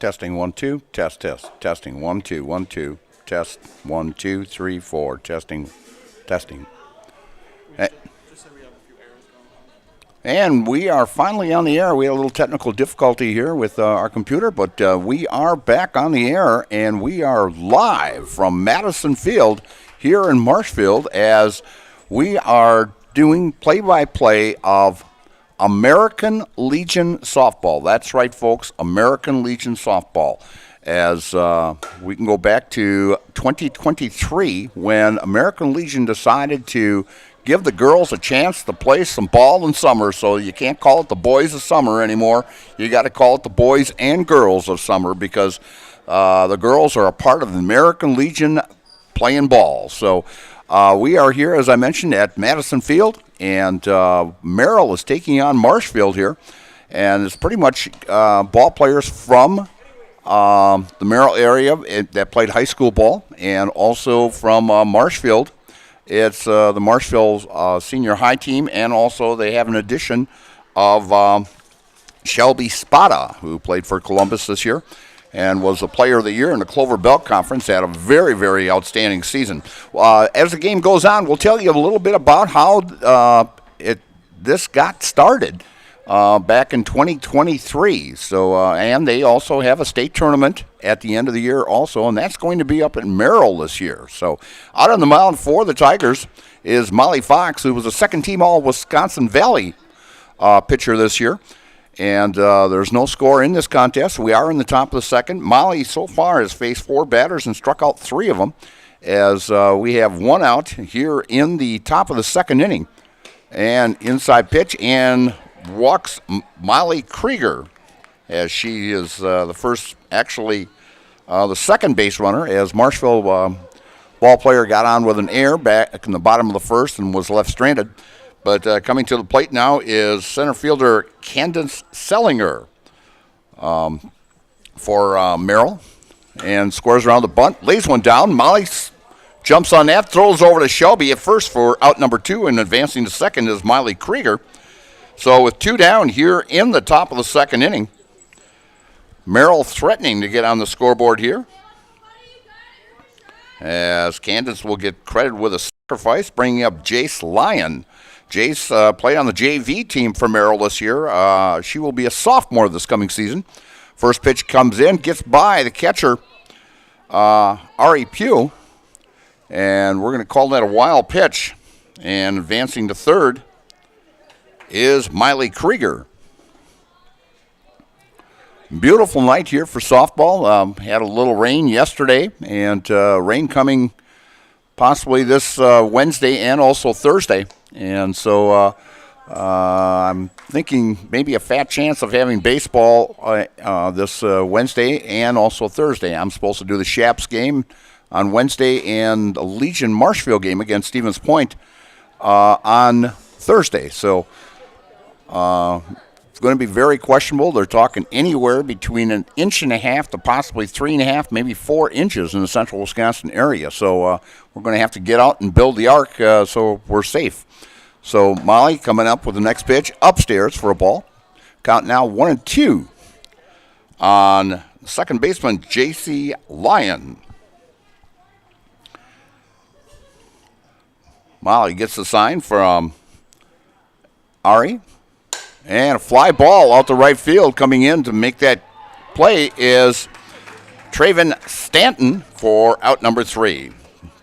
Testing 1 2. Test. Testing 1 2 1 2. Test 1 2 3 4. Testing. And we are finally on the air. We had a little technical difficulty here with our computer, but we are back on the air, and we are live from Madison Field here in Marshfield as we are doing play-by-play of American Legion Softball. That's right, folks, American Legion Softball. As we can go back to 2023 when American Legion decided to give the girls a chance to play some ball in summer, so you can't call it the boys of summer anymore. You got to call it the boys and girls of summer because the girls are a part of the American Legion playing ball. So we are here, as I mentioned, at Madison Field, and Merrill is taking on Marshfield here, and it's pretty much ball players from the Merrill area that played high school ball, and also from Marshfield. It's the Marshfield senior high team, and also they have an addition of Shelby Spada, who played for Columbus this year and was the player of the year in the Clover Belt Conference, had a very, very outstanding season. As the game goes on, we'll tell you a little bit about how this got started back in 2023. So, and they also have a state tournament at the end of the year also, and that's going to be up in Merrill this year. So out on the mound for the Tigers is Molly Fox, who was a second-team All-Wisconsin Valley pitcher this year. And there's no score in this contest. We are in the top of the second. Molly so far has faced 4 batters and struck out 3 of them, as we have 1 out here in the top of the second inning. And inside pitch, and walks Molly Krieger, as she is the first, actually the second base runner, as Marshfield ball player got on with an error back in the bottom of the first and was left stranded. But coming to the plate now is center fielder Candace Sellinger for Merrill, and scores around the bunt, lays one down. Molly jumps on that, throws over to Shelby at first for out number 2, and advancing to second is Molly Krieger. So with 2 down here in the top of the second inning, Merrill threatening to get on the scoreboard here, as Candace will get credited with a sacrifice, bringing up Jace Lyon. Jace played on the JV team for Merrill this year. She will be a sophomore this coming season. First pitch comes in, gets by the catcher, Ari Pugh, and we're going to call that a wild pitch. And advancing to third is Miley Krieger. Beautiful night here for softball. Had a little rain yesterday, and rain coming possibly this Wednesday and also Thursday. And so I'm thinking maybe a fat chance of having baseball this Wednesday and also Thursday. I'm supposed to do the Shaps game on Wednesday and the Legion Marshfield game against Stevens Point on Thursday. So it's going to be very questionable. They're talking anywhere between 1.5 inches to possibly 3.5, maybe 4 inches in the central Wisconsin area. So we're going to have to get out and build the arc so we're safe. So Molly coming up with the next pitch upstairs for a ball. Count now 1-2 on second baseman J.C. Lyon. Molly gets the sign from Ari. And a fly ball out to right field. Coming in to make that play is Traven Stanton for out number 3.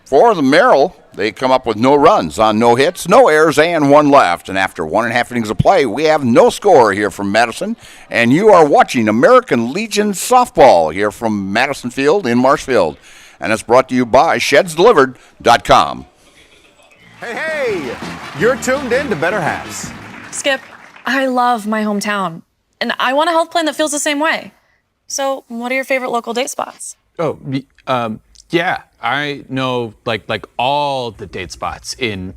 For the Merrill, they come up with no runs on no hits, no errors, and 1 left. And after 1.5 innings of play, we have no score here from Madison. And you are watching American Legion Softball here from Madison Field in Marshfield. And it's brought to you by ShedsDelivered.com. Hey, you're tuned in to Better Halves. Skip, I love my hometown, and I want a health plan that feels the same way. So, what are your favorite local date spots? Yeah, I know like all the date spots in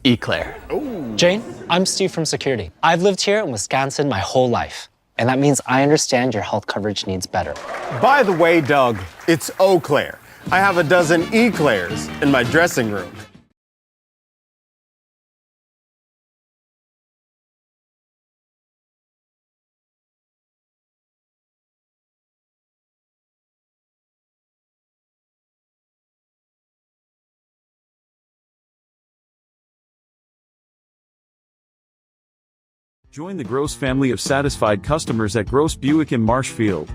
Eau Claire. Jane, I'm Steve from Security. I've lived here in Wisconsin my whole life, and that means I understand your health coverage needs better. By the way, Doug, it's Eau Claire. I have a dozen Eclairs in my dressing room. Join the Gross family of satisfied customers at Gross Buick in Marshfield.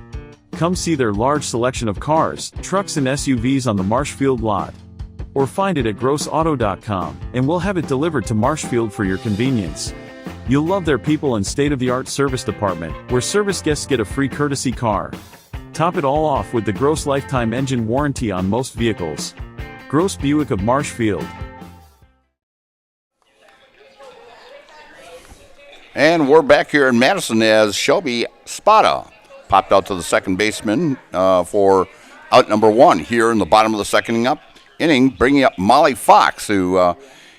Come see their large selection of cars, trucks and SUVs on the Marshfield lot. Or find it at grossauto.com, and we'll have it delivered to Marshfield for your convenience. You'll love their people and state-of-the-art service department, where service guests get a free courtesy car. Top it all off with the Gross lifetime engine warranty on most vehicles. Gross Buick of Marshfield. And we're back here in Madison as Shelby Spada popped out to the second baseman for out number 1 here in the bottom of the second inning, bringing up Molly Fox, who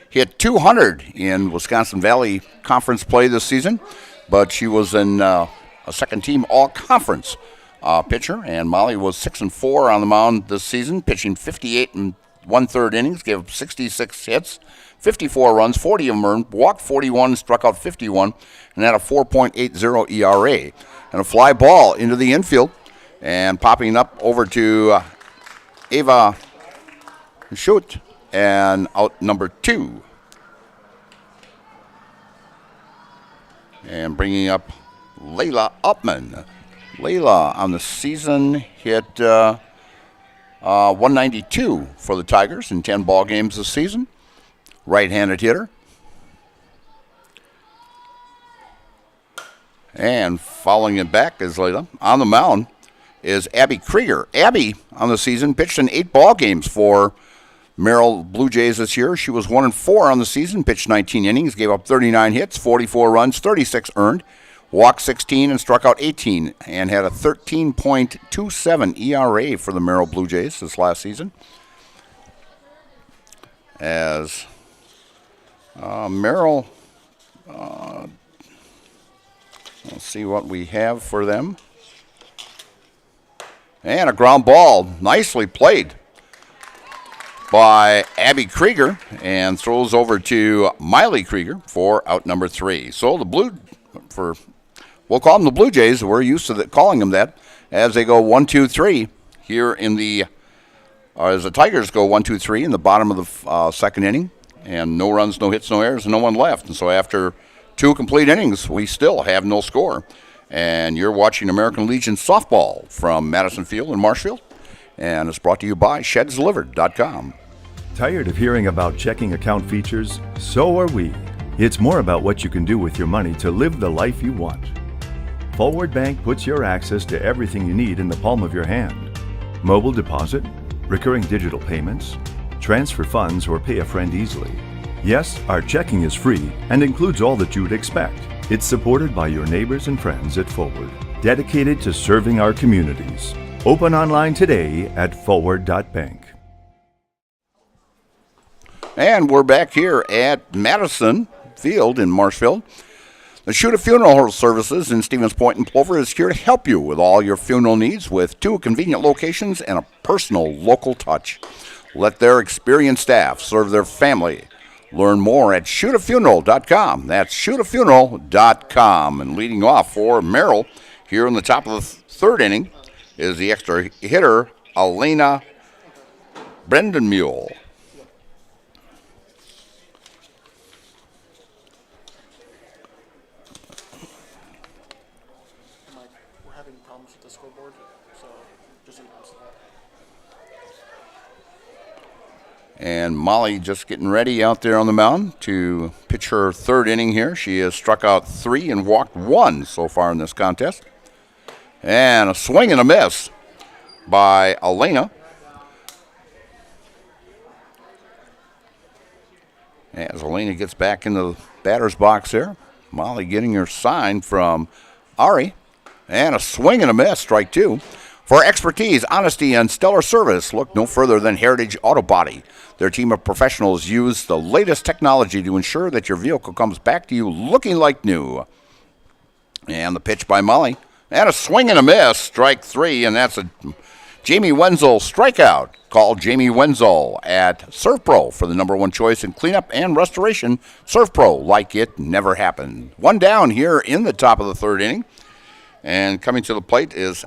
hit 200 in Wisconsin Valley Conference play this season, but she was in a second-team all-conference pitcher, and Molly was 6-4 on the mound this season, pitching 58 and 1/3 innings, gave up 66 hits, 54 runs, 40 of them earned, walked 41, struck out 51, and had a 4.80 ERA. And a fly ball into the infield, and popping up over to Ava Schut, and out number 2. And bringing up Layla Upman. Layla on the season hit 192 for the Tigers in 10 ball games this season. Right-handed hitter. And following it back is Layla. On the mound is Abby Krieger. Abby on the season pitched in 8 ball games for Merrill Blue Jays this year. She was 1-4 on the season, pitched 19 innings, gave up 39 hits, 44 runs, 36 earned, walked 16 and struck out 18, and had a 13.27 ERA for the Merrill Blue Jays this last season. As Merrill, let's see what we have for them. And a ground ball, nicely played by Abby Krieger, and throws over to Miley Krieger for out number 3. So we'll call them the Blue Jays. We're used to calling them that as they go 1-2-3 here in as the Tigers go 1-2-3 in the bottom of the second inning, and no runs, no hits, no errors, and no one left. And so after 2 complete innings, we still have no score. And you're watching American Legion softball from Madison Field in Marshfield, and it's brought to you by ShedsDelivered.com. Tired of hearing about checking account features? So are we. It's more about what you can do with your money to live the life you want. Forward Bank puts your access to everything you need in the palm of your hand. Mobile deposit, recurring digital payments, transfer funds, or pay a friend easily. Yes, our checking is free and includes all that you would expect. It's supported by your neighbors and friends at Forward, dedicated to serving our communities. Open online today at forward.bank. And we're back here at Madison Field in Marshfield. The Schuta Funeral Services in Stevens Point and Plover is here to help you with all your funeral needs with 2 convenient locations and a personal local touch. Let their experienced staff serve their family. Learn more at SchutaFuneral.com. That's SchutaFuneral.com. And leading off for Merrill here in the top of the third inning is the extra hitter, Elena Brendenmule. We're having problems with the scoreboard, so just announce that. And Molly just getting ready out there on the mound to pitch her third inning here. She has struck out 3 and walked 1 so far in this contest. And a swing and a miss by Elena. As Elena gets back into the batter's box there, Molly getting her sign from Ari. And a swing and a miss, strike 2. For expertise, honesty, and stellar service, look no further than Heritage Auto Body. Their team of professionals use the latest technology to ensure that your vehicle comes back to you looking like new. And the pitch by Molly. And a swing and a miss, strike 3, and that's a Jamie Wenzel strikeout. Call Jamie Wenzel at Surf Pro for the #1 choice in cleanup and restoration. Surf Pro, like it never happened. 1 down here in the top of the third inning. And coming to the plate is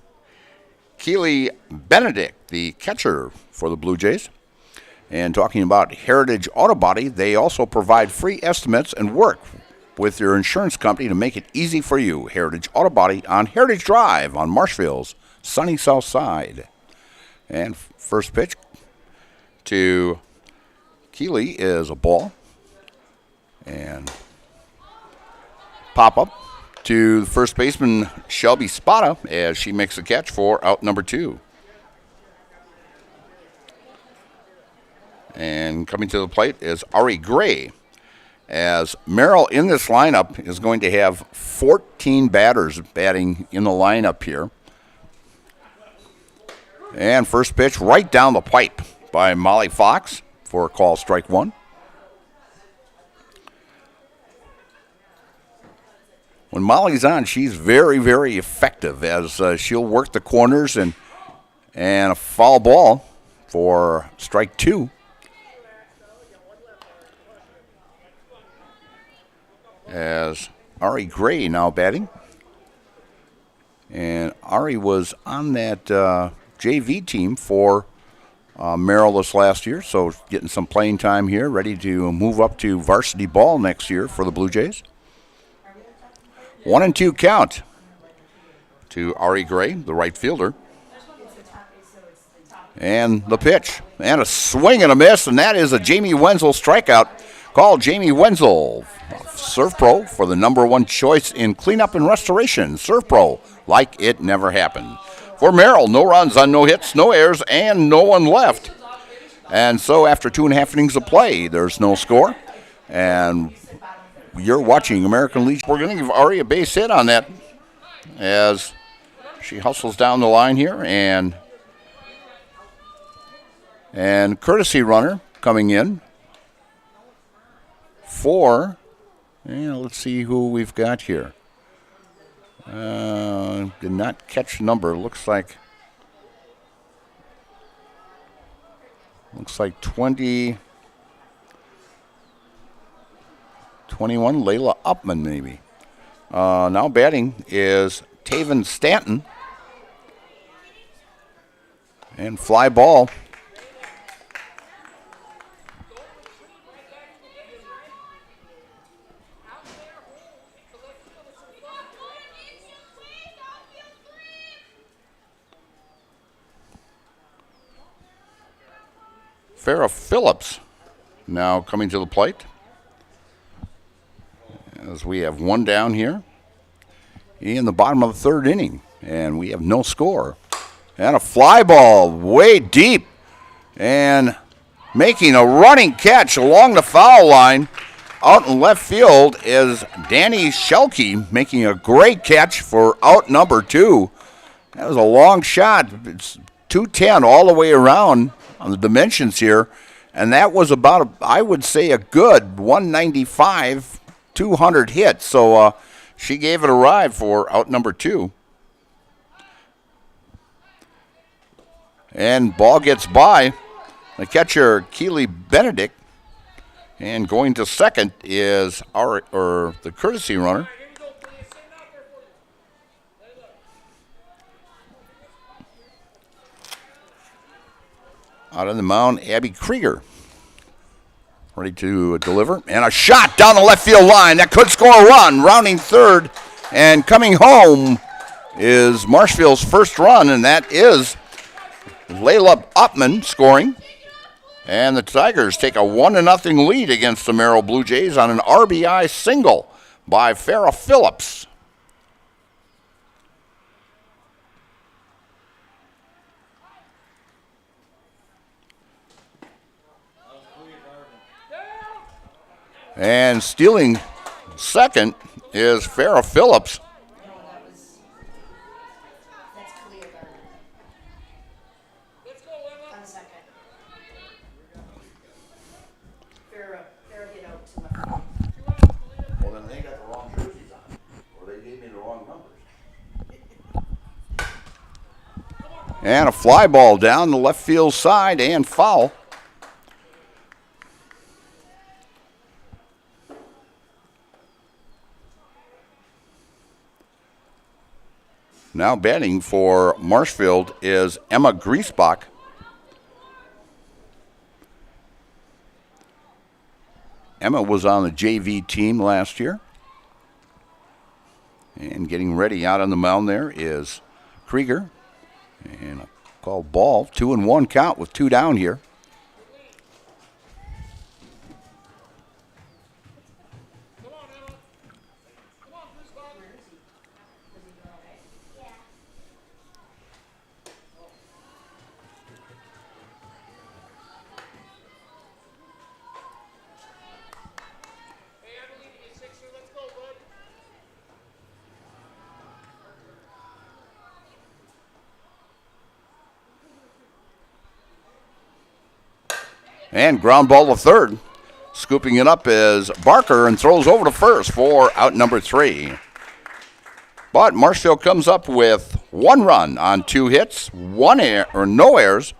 Keely Benedict, the catcher for the Blue Jays. And talking about Heritage Auto Body, they also provide free estimates and work with your insurance company to make it easy for you. Heritage Auto Body on Heritage Drive on Marshfield's sunny south side. And first pitch to Keeley is a ball. And pop up to the first baseman, Shelby Spada, as she makes a catch for out number 2. And coming to the plate is Ari Gray, as Merrill in this lineup is going to have 14 batters batting in the lineup here. And first pitch right down the pipe by Molly Fox for a call, strike 1. When Molly's on, she's very, very effective, as she'll work the corners, and a foul ball for strike 2. As Ari Gray now batting. And Ari was on that JV team for Merrill this last year, so getting some playing time here, ready to move up to varsity ball next year for the Blue Jays. 1-2 count to Ari Gray, the right fielder. And the pitch. And a swing and a miss, and that is a Jamie Wenzel strikeout. Call Jamie Wenzel, Surf Pro, for the number 1 choice in cleanup and restoration. Surf Pro, like it never happened. For Merrill, no runs on no hits, no errors, and no one left. And so after 2.5 innings of play, there's no score. And you're watching American Legion. We're going to give Ari a base hit on that as she hustles down the line here. And courtesy runner coming in for, let's see who we've got here. Did not catch number. Looks like 20, 21, Layla Upman maybe. Now batting is Taven Stanton. And fly ball. Farrah Phillips now coming to the plate, as we have one down here in the bottom of the 3rd inning, and we have no score. And a fly ball way deep, and making a running catch along the foul line out in left field is Danny Shelke, making a great catch for out number 2. That was a long shot. It's 210 all the way around on the dimensions here, and that was about, I would say, a good 195, 200 hit. So she gave it a ride for out number 2. And ball gets by the catcher, Keely Benedict, and going to second is the courtesy runner. Out on the mound, Abby Krieger, ready to deliver. And a shot down the left field line. That could score a run. Rounding third and coming home is Marshfield's first run, and that is Layla Upman scoring. And the Tigers take a 1-0 lead against the Merrill Blue Jays on an RBI single by Farrah Phillips. And stealing second is Farrah Phillips. Well, then they got the wrong jerseys on, or they gave me the wrong numbers. And a fly ball down the left field side and foul. Now batting for Marshfield is Emma Griesbach. Emma was on the JV team last year. Getting ready out on the mound there is Krieger. And a called ball. 2-1 count with 2 down here. And ground ball to third. Scooping it up is Barker and throws over to first for out number 3. But Marshfield comes up with 1 run on 2 hits, no errors,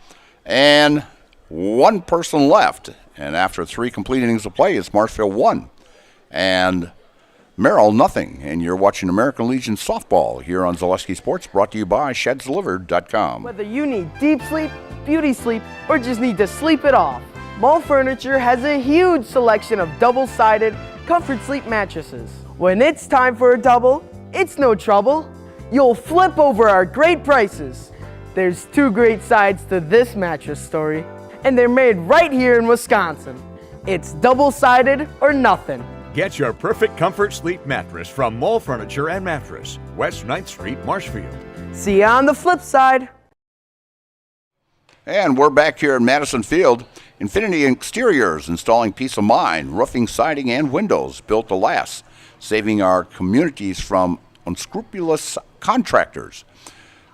and 1 person left. And after 3 complete innings of play, it's Marshfield 1 and Merrill nothing. And you're watching American Legion softball here on Zaleski Sports, brought to you by ShedsDelivered.com. Whether you need deep sleep, beauty sleep, or just need to sleep it off, Mall Furniture has a huge selection of double-sided comfort sleep mattresses. When it's time for a double, it's no trouble. You'll flip over our great prices. There's 2 great sides to this mattress story, and they're made right here in Wisconsin. It's double-sided or nothing. Get your perfect comfort sleep mattress from Mall Furniture and Mattress, West 9th Street, Marshfield. See you on the flip side. And we're back here at Madison Field. Infinity Exteriors, installing peace of mind, roofing, siding, and windows built to last, saving our communities from unscrupulous contractors.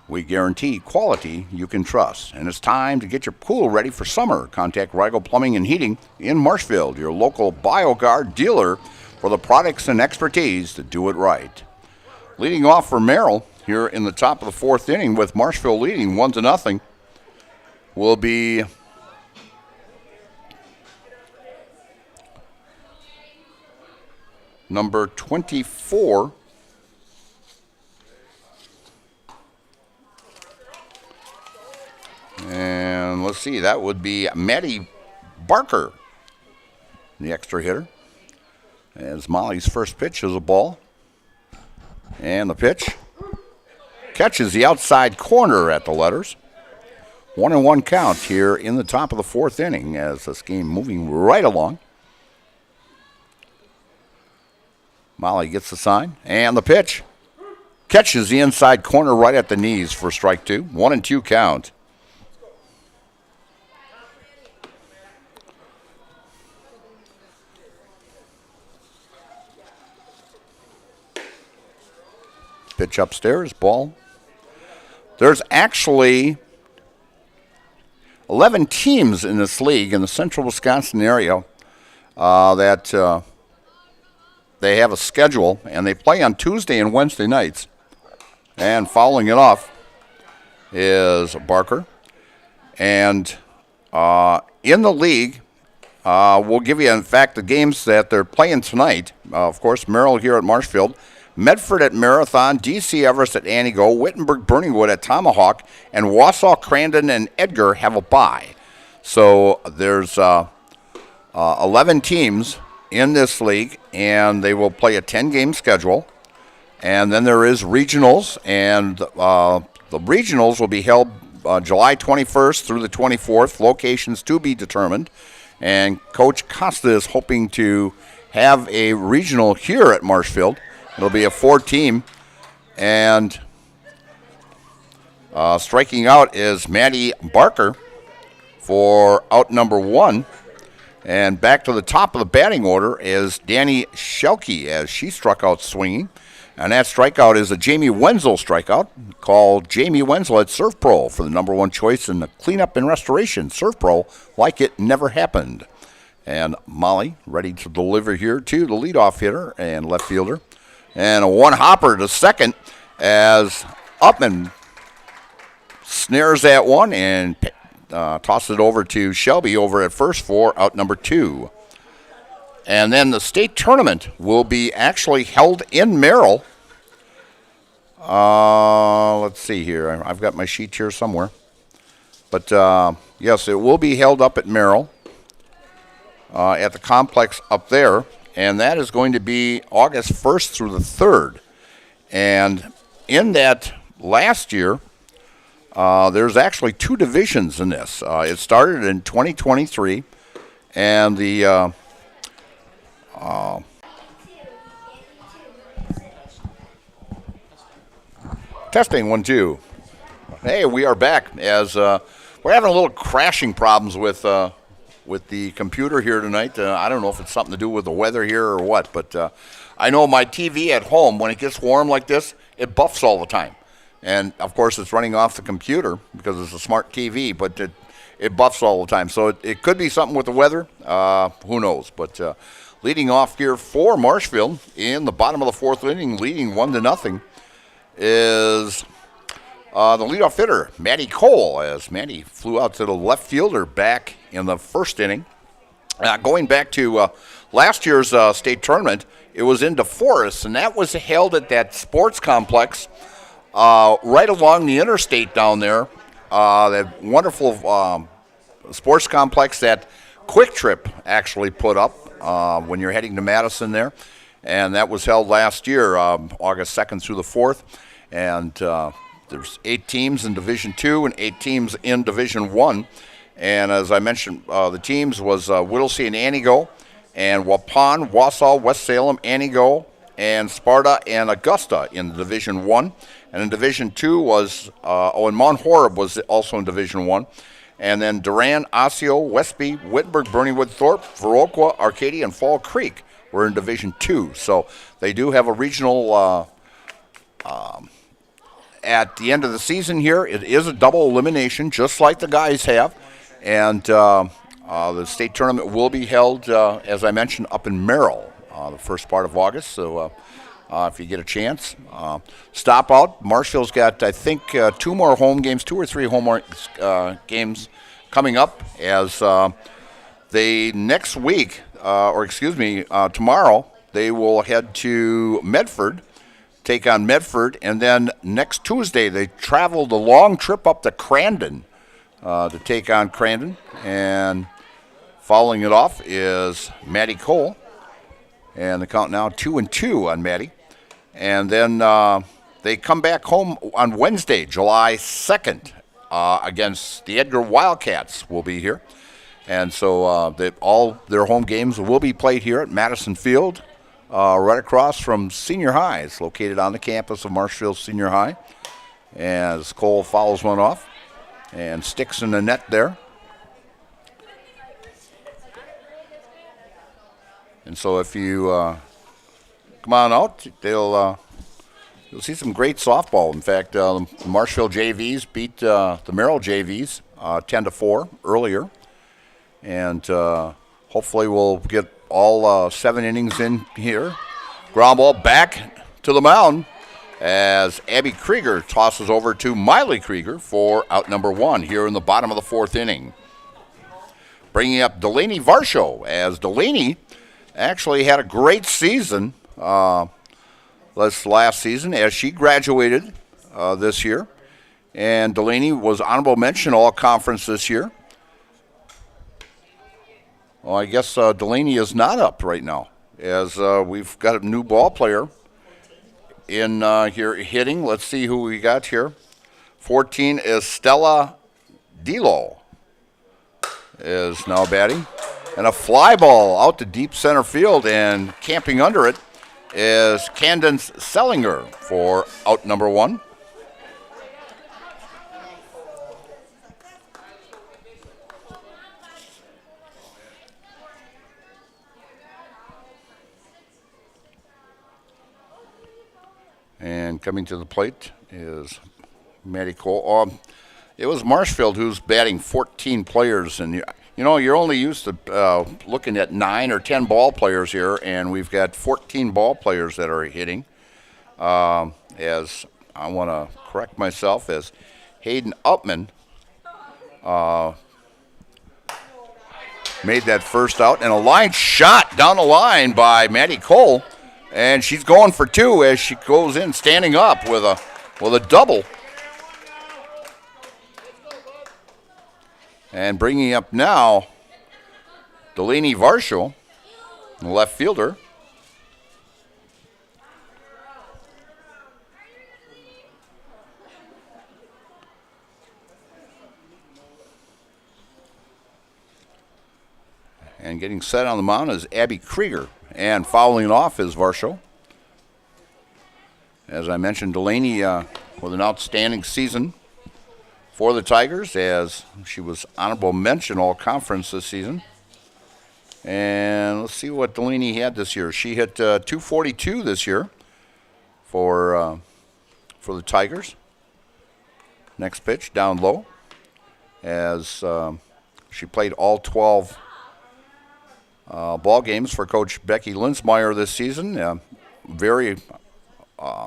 We guarantee quality you can trust. And it's time to get your pool ready for summer. Contact Rigel Plumbing and Heating in Marshfield, your local BioGuard dealer for the products and expertise to do it right. Leading off for Merrill here in the top of the 4th inning with Marshfield leading 1-0 will be number 24, and let's see, that would be Maddie Barker, the extra hitter, as Molly's first pitch is a ball, and the pitch catches the outside corner at the letters. 1-1 count here in the top of the 4th inning as this game moving right along. Molly gets the sign, and the pitch catches the inside corner right at the knees for strike 2. 1-2 count. Pitch upstairs, ball. There's actually 11 teams in this league in the central Wisconsin area that they have a schedule, and they play on Tuesday and Wednesday nights. And following it off is Barker. And in the league, we'll give you, in fact, the games that they're playing tonight. Of course, Merrill here at Marshfield, Medford at Marathon, D.C. Everest at Antigo, Wittenberg Burningwood at Tomahawk, and Wausau, Crandon, and Edgar have a bye. So there's 11 teams in this league, and they will play a 10-game schedule. And then there is regionals, and the regionals will be held July 21st through the 24th, locations to be determined. And Coach Costa is hoping to have a regional here at Marshfield. It'll be a 4-team, and striking out is Maddie Barker for out number 1. And back to the top of the batting order is Danny Schelke as she struck out swinging. And that strikeout is a Jamie Wenzel strikeout, called Jamie Wenzel at Surf Pro for the number 1 choice in the cleanup and restoration. Surf Pro, like it never happened. And Molly ready to deliver here to the leadoff hitter and left fielder. And a 1-hopper to second as Upman snares that one and tosses it over to Shelby over at first for out number 2. And then the state tournament will be actually held in Merrill. Let's see here. I've got my sheet here somewhere. But, yes, it will be held up at Merrill at the complex up there. And that is going to be August 1st through the 3rd. And in that last year, there's actually 2 divisions in this. It started in 2023, and the testing 1 2. Hey, we are back as we're having a little crashing problems with the computer here tonight. I don't know if it's something to do with the weather here or what, but I know my TV at home, when it gets warm like this, it buffs all the time. And, of course, it's running off the computer because it's a smart TV, but it buffs all the time. So it could be something with the weather. Who knows? But leading off here for Marshfield in the bottom of the 4th inning, leading 1-0, is the leadoff hitter, Matty Cole, as Matty flew out to the left fielder back in the 1st inning. Going back to last year's state tournament, it was in DeForest, and that was held at that sports complex right along the interstate down there. That wonderful sports complex that Quick Trip actually put up when you're heading to Madison there. And that was held last year, August 2nd through the 4th. And there's 8 teams in Division 2 and 8 teams in Division 1. And as I mentioned, the teams was Whittlesey and Antigo, and Waupun, Wausau, West Salem, Antigo, and Sparta and Augusta in Division 1. And in Division 2 was, and Mount Horeb was also in Division 1. And then Duran, Osseo, Westby, Wittenberg, Berniewood, Thorpe, Viroqua, Arcadia, and Fall Creek were in Division 2. So they do have a regional at the end of the season here. It is a double elimination, just like the guys have. And the state tournament will be held, as I mentioned, up in Merrill the first part of August. So if you get a chance, stop out. Marshfield's got, I think, 2 more home games, 2 or 3 home games coming up as they next week, tomorrow, they will head to Medford, take on Medford, and then next Tuesday they travel the long trip up to Crandon to take on Crandon. And following it off is Matty Cole, and the count now 2-2 on Matty. And then they come back home on Wednesday, July 2nd, against the Edgar Wildcats will be here. And so all their home games will be played here at Madison Field, right across from Senior High. It's located on the campus of Marshfield Senior High. As Cole fouls one off and sticks in the net there. And so if you come on out, you'll see some great softball. In fact, the Marshfield JVs beat the Merrill JVs 10-4 earlier. And hopefully we'll get all 7 innings in here. Ground ball back to the mound as Abby Krieger tosses over to Miley Krieger for out number 1 here in the bottom of the 4th inning. Bringing up Delaney Varsho, as Delaney actually had a great season this last season as she graduated this year. And Delaney was honorable mention all-conference this year. Well, I guess Delaney is not up right now, as we've got a new ball player in here hitting. Let's see who we got here. 14 is Stella Delo is now batting. And a fly ball out to deep center field, and camping under it is Candence Sellinger for out number 1. And coming to the plate is Matty Cole. It was Marshfield who's batting 14 players, and you're only used to looking at 9 or 10 ball players here, and we've got 14 ball players that are hitting. As I want to correct myself, as Hayden Upman made that first out, and a line shot down the line by Matty Cole. And she's going for 2 as she goes in, standing up with a double. And bringing up now, Delaney Varsho, the left fielder. And getting set on the mound is Abby Krieger. And fouling off is Varsho. As I mentioned, Delaney with an outstanding season for the Tigers, as she was honorable mention all-conference this season. And let's see what Delaney had this year. She hit 242 this year for the Tigers. Next pitch, down low, as she played all 12 ball games for Coach Becky Linsmeyer this season. Very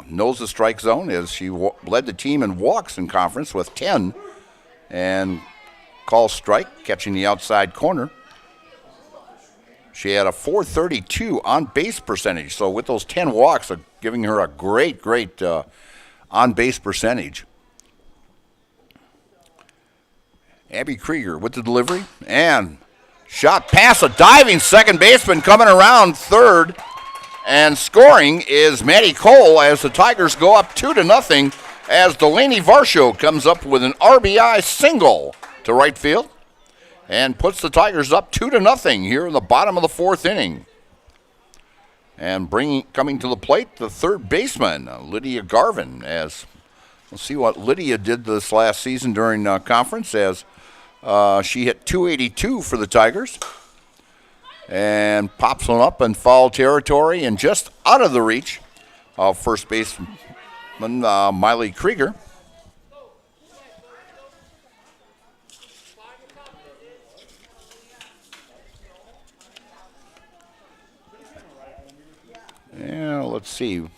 knows the strike zone, as she led the team in walks in conference with 10, and calls strike, catching the outside corner. She had a .432 on-base percentage, so with those 10 walks, giving her a great on-base percentage. Abby Krieger with the delivery, and shot past a diving second baseman coming around third, and scoring is Maddie Cole, as the Tigers go up 2-0, as Delaney Varsho comes up with an RBI single to right field and puts the Tigers up 2-0 here in the bottom of the fourth inning. And coming to the plate, the third baseman, Lydia Garvin, as we'll see what Lydia did this last season during conference, as she hit 282 for the Tigers and pops one up in foul territory and just out of the reach of first baseman Miley Krieger. Yeah, let's see.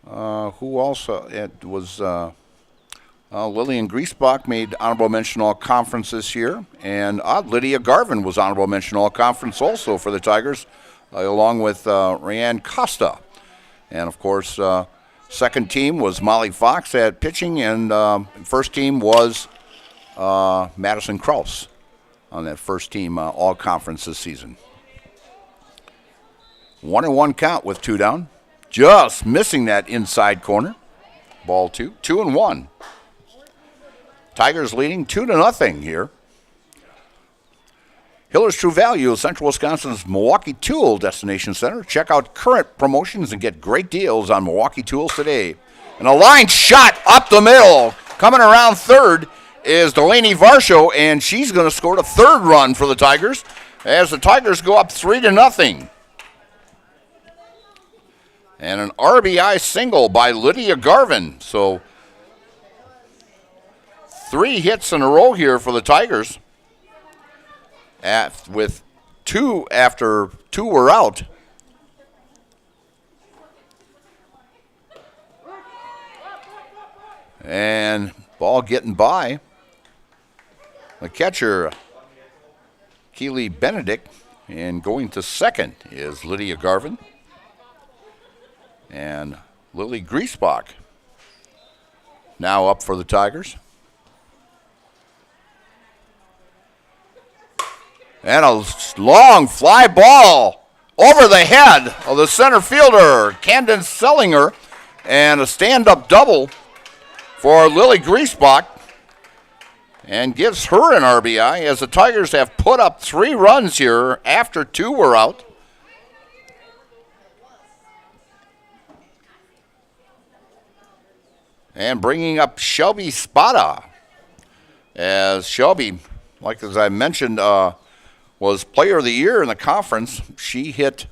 Who also? It was Lillian Griesbach made honorable mention all conference this year, and Lydia Garvin was honorable mention all conference also for the Tigers, along with Rayanne Costa. And of course, second team was Molly Fox at pitching, and first team was Madison Kraus on that first team all conference this season. 1-1 count with 2 down. Just missing that inside corner. Ball 2. 2-1. Tigers leading 2-0 here. Hiller's True Value, Central Wisconsin's Milwaukee Tool Destination Center. Check out current promotions and get great deals on Milwaukee tools today. And a line shot up the middle. Coming around third is Delaney Varsho, and she's going to score the third run for the Tigers as the Tigers go up 3-0. And an RBI single by Lydia Garvin. So 3 hits in a row here for the Tigers. With 2 after 2 were out. And ball getting by. The catcher, Keely Benedict, and going to second is Lydia Garvin. And Lily Griesbach now up for the Tigers. And a long fly ball over the head of the center fielder, Camden Sellinger, and a stand-up double for Lily Griesbach, and gives her an RBI as the Tigers have put up 3 runs here after 2 were out. And bringing up Shelby Spada, as Shelby, as I mentioned, was Player of the Year in the conference. She hit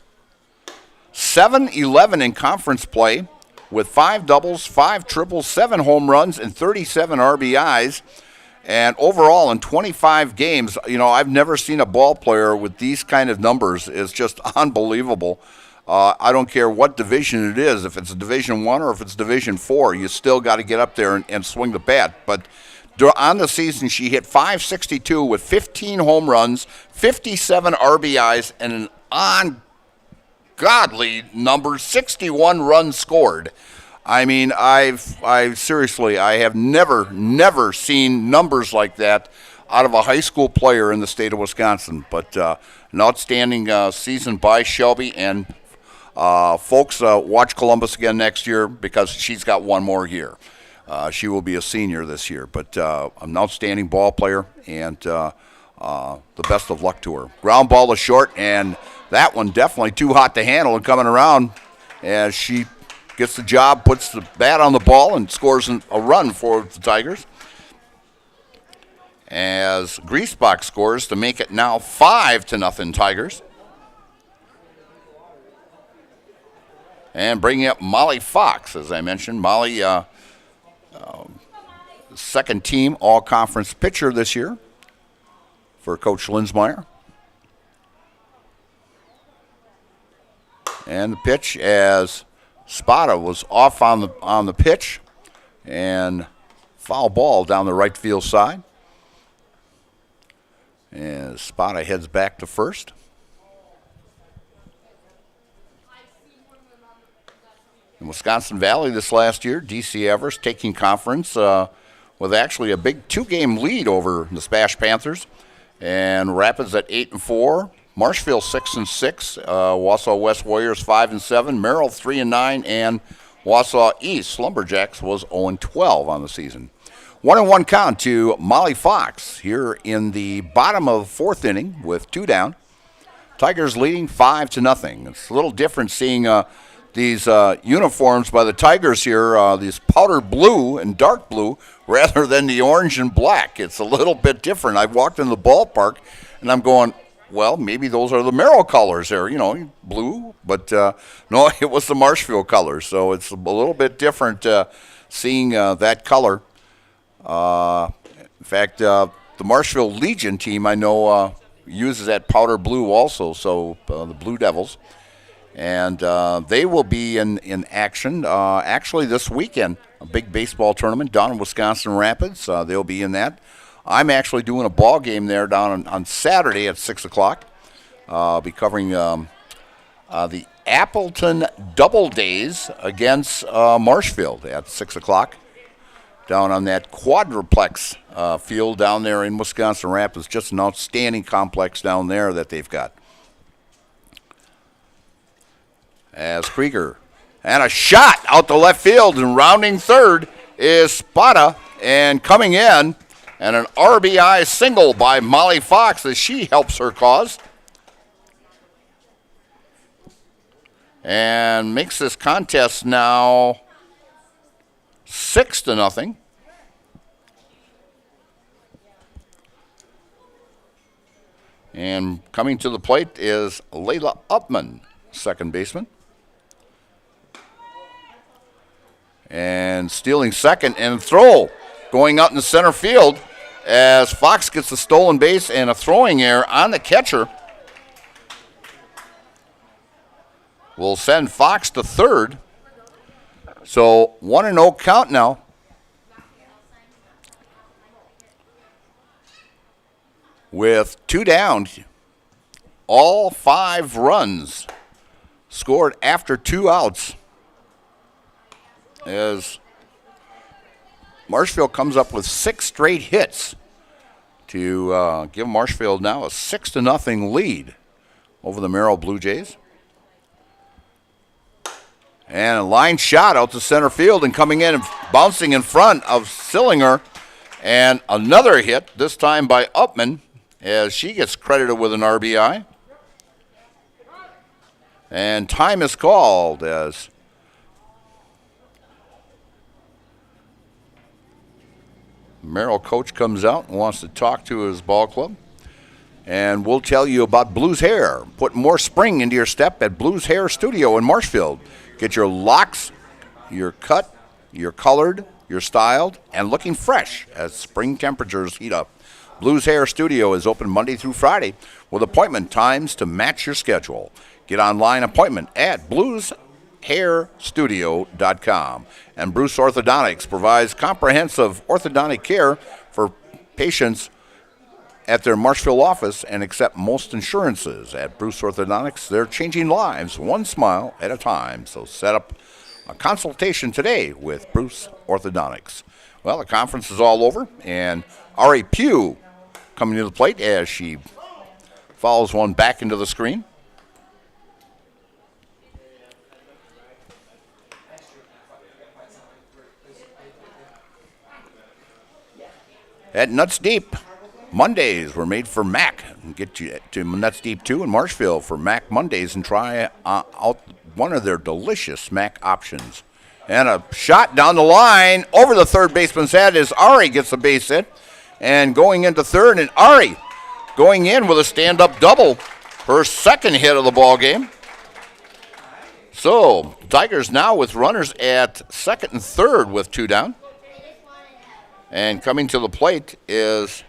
7-11 in conference play with 5 doubles, 5 triples, 7 home runs, and 37 RBIs. And overall, in 25 games, I've never seen a ball player with these kind of numbers. It's just unbelievable. I don't care what division it is, if it's a Division I or if it's Division IV, you still got to get up there and swing the bat. But on the season, she hit .562 with 15 home runs, 57 RBIs, and an ungodly number, 61 runs scored. I mean, I have never seen numbers like that out of a high school player in the state of Wisconsin. But an outstanding season by Shelby, and folks, watch Columbus again next year because she's got one more year. She will be a senior this year, but an outstanding ball player, and the best of luck to her. Ground ball to short, and that one definitely too hot to handle and coming around as she gets the job, puts the bat on the ball, and scores a run for the Tigers. As Griesbach scores to make it now 5-0 Tigers. And bringing up Molly Fox, as I mentioned. Molly, second team all-conference pitcher this year for Coach Linsmeyer. And the pitch as Spada was off on the pitch, and foul ball down the right field side. And Spada heads back to first. In Wisconsin Valley this last year, DC Everest taking conference with actually a big 2-game lead over the Spash Panthers. And Rapids at 8-4. Marshfield 6-6, Wausau West Warriors 5-7, Merrill 3-9, and Wausau East Lumberjacks was 0-12 on the season. 1-1 count to Molly Fox here in the bottom of the 4th inning with 2 down. Tigers leading 5-0. It's a little different seeing these uniforms by the Tigers here, these powder blue and dark blue rather than the orange and black. It's a little bit different. I've walked in the ballpark and I'm going, well, maybe those are the Merrill colors there, blue. But no, it was the Marshfield colors. So it's a little bit different seeing that color. In fact, the Marshfield Legion team I know uses that powder blue also, so the Blue Devils. And they will be in action actually this weekend, a big baseball tournament down in Wisconsin Rapids. They'll be in that. I'm actually doing a ball game there down on Saturday at 6 o'clock. I'll be covering the Appleton Double Days against Marshfield at 6 o'clock down on that quadruplex field down there in Wisconsin Rapids. Just an outstanding complex down there that they've got. As Krieger, and a shot out to left field, and rounding third is Spada, and coming in, and an RBI single by Molly Fox as she helps her cause. And makes this contest now 6-0. And coming to the plate is Layla Upman, second baseman. And stealing second, and throw going out in the center field as Fox gets the stolen base and a throwing error on the catcher. Will send Fox to third. So 1-0 count now. With 2 down, all 5 runs scored after 2 outs. As Marshfield comes up with 6 straight hits to give Marshfield now a 6-0 lead over the Merrill Blue Jays. And a line shot out to center field and coming in and bouncing in front of Sillinger. And another hit, this time by Upman, as she gets credited with an RBI. And time is called as Merrill coach comes out and wants to talk to his ball club. And we'll tell you about Blues Hair. Put more spring into your step at Blues Hair Studio in Marshfield. Get your locks, your cut, your colored, your styled, and looking fresh as spring temperatures heat up. Blues Hair Studio is open Monday through Friday with appointment times to match your schedule. Get online appointment at blueshairstudio.com. And Bruce Orthodontics provides comprehensive orthodontic care for patients at their Marshfield office and accept most insurances. At Bruce Orthodontics, they're changing lives one smile at a time. So set up a consultation today with Bruce Orthodontics. Well, the conference is all over, and Ari Pugh coming to the plate as she follows one back into the screen. At nuts deep. Mondays were made for Mac. Get you to Nuts Deep 2 in Marshfield for Mac Mondays and try out one of their delicious Mac options. And a shot down the line over the third baseman's head as Ari gets a base hit. And going into third, and Ari going in with a stand-up double, her second hit of the ball game. So Tigers now with runners at second and third with 2 down. And coming to the plate is